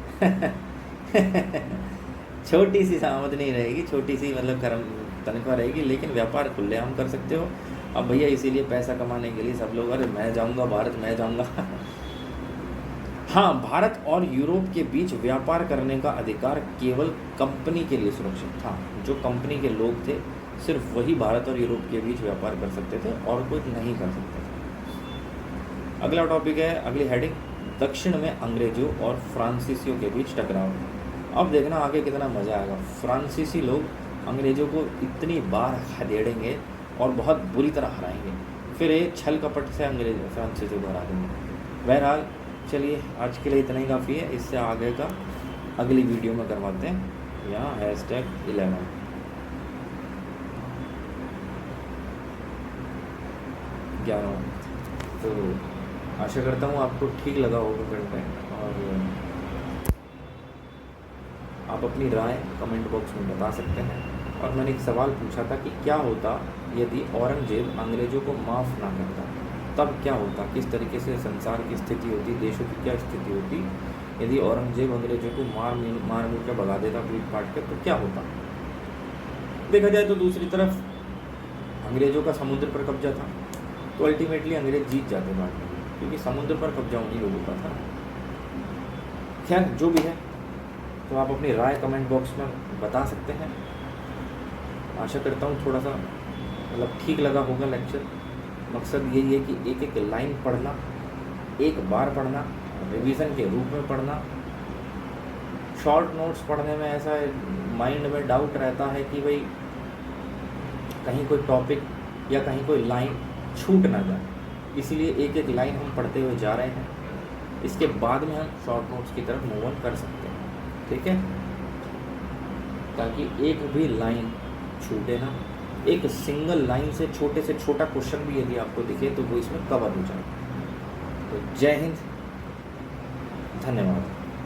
छोटी सी आमदनी रहेगी, छोटी सी मतलब तनख्वाह रहेगी, लेकिन व्यापार खुलेआम कर सकते हो। अब भैया इसीलिए पैसा कमाने के लिए सब लोग, अरे मैं जाऊंगा भारत, मैं जाऊंगा। हाँ, भारत और यूरोप के बीच व्यापार करने का अधिकार केवल कंपनी के लिए सुरक्षित था। जो कंपनी के लोग थे, सिर्फ वही भारत और यूरोप के बीच व्यापार कर सकते थे, और कोई नहीं कर सकते थे। अगला टॉपिक है, अगली हेडिंग, दक्षिण में अंग्रेजों और फ्रांसीसियों के बीच टकराव। अब देखना आगे कितना मज़ा आएगा। फ्रांसीसी लोग अंग्रेज़ों को इतनी बार खदेड़ेंगे और बहुत बुरी तरह हराएंगे, फिर ये छल कपट से फ्रांसीसियों को हरा देंगे। बहरहाल चलिए, आज के लिए इतना ही काफ़ी है। इससे आगे का अगली वीडियो में करवाते हैं। यहाँ #11 11। तो आशा करता हूँ आपको ठीक लगा होगा कंटेंट, और आप अपनी राय कमेंट बॉक्स में बता सकते हैं। और मैंने एक सवाल पूछा था कि क्या होता यदि औरंगजेब अंग्रेज़ों को माफ़ ना करता, तब क्या होता, किस तरीके से संसार की स्थिति होती, देशों की क्या स्थिति होती यदि औरंगजेब अंग्रेज़ों को मार के भगा देता, पीट पाट के, तो क्या होता। देखा जाए तो दूसरी तरफ अंग्रेज़ों का समुद्र पर कब्जा था, तो अल्टीमेटली अंग्रेज़ जीत जाते बाद में, क्योंकि समुद्र पर कब्जा उन्हीं लोगों का था। खैर जो भी है, तो आप अपनी राय कमेंट बॉक्स में बता सकते हैं। आशा करता हूँ थोड़ा सा मतलब ठीक लगा होगा लेक्चर। मकसद यही है कि एक एक लाइन पढ़ना, एक बार पढ़ना, रिवीजन के रूप में पढ़ना। शॉर्ट नोट्स पढ़ने में ऐसा माइंड में डाउट रहता है कि भाई कहीं कोई टॉपिक या कहीं कोई लाइन छूट ना जाए, इसीलिए एक एक लाइन हम पढ़ते हुए जा रहे हैं। इसके बाद में हम शॉर्ट नोट्स की तरफ मूव ऑन कर सकते हैं, ठीक है, ताकि एक भी लाइन छूटे ना। एक सिंगल लाइन से छोटे से छोटा क्वेश्चन भी यदि आपको दिखे तो वो इसमें कवर हो जाए। तो जय हिंद, धन्यवाद।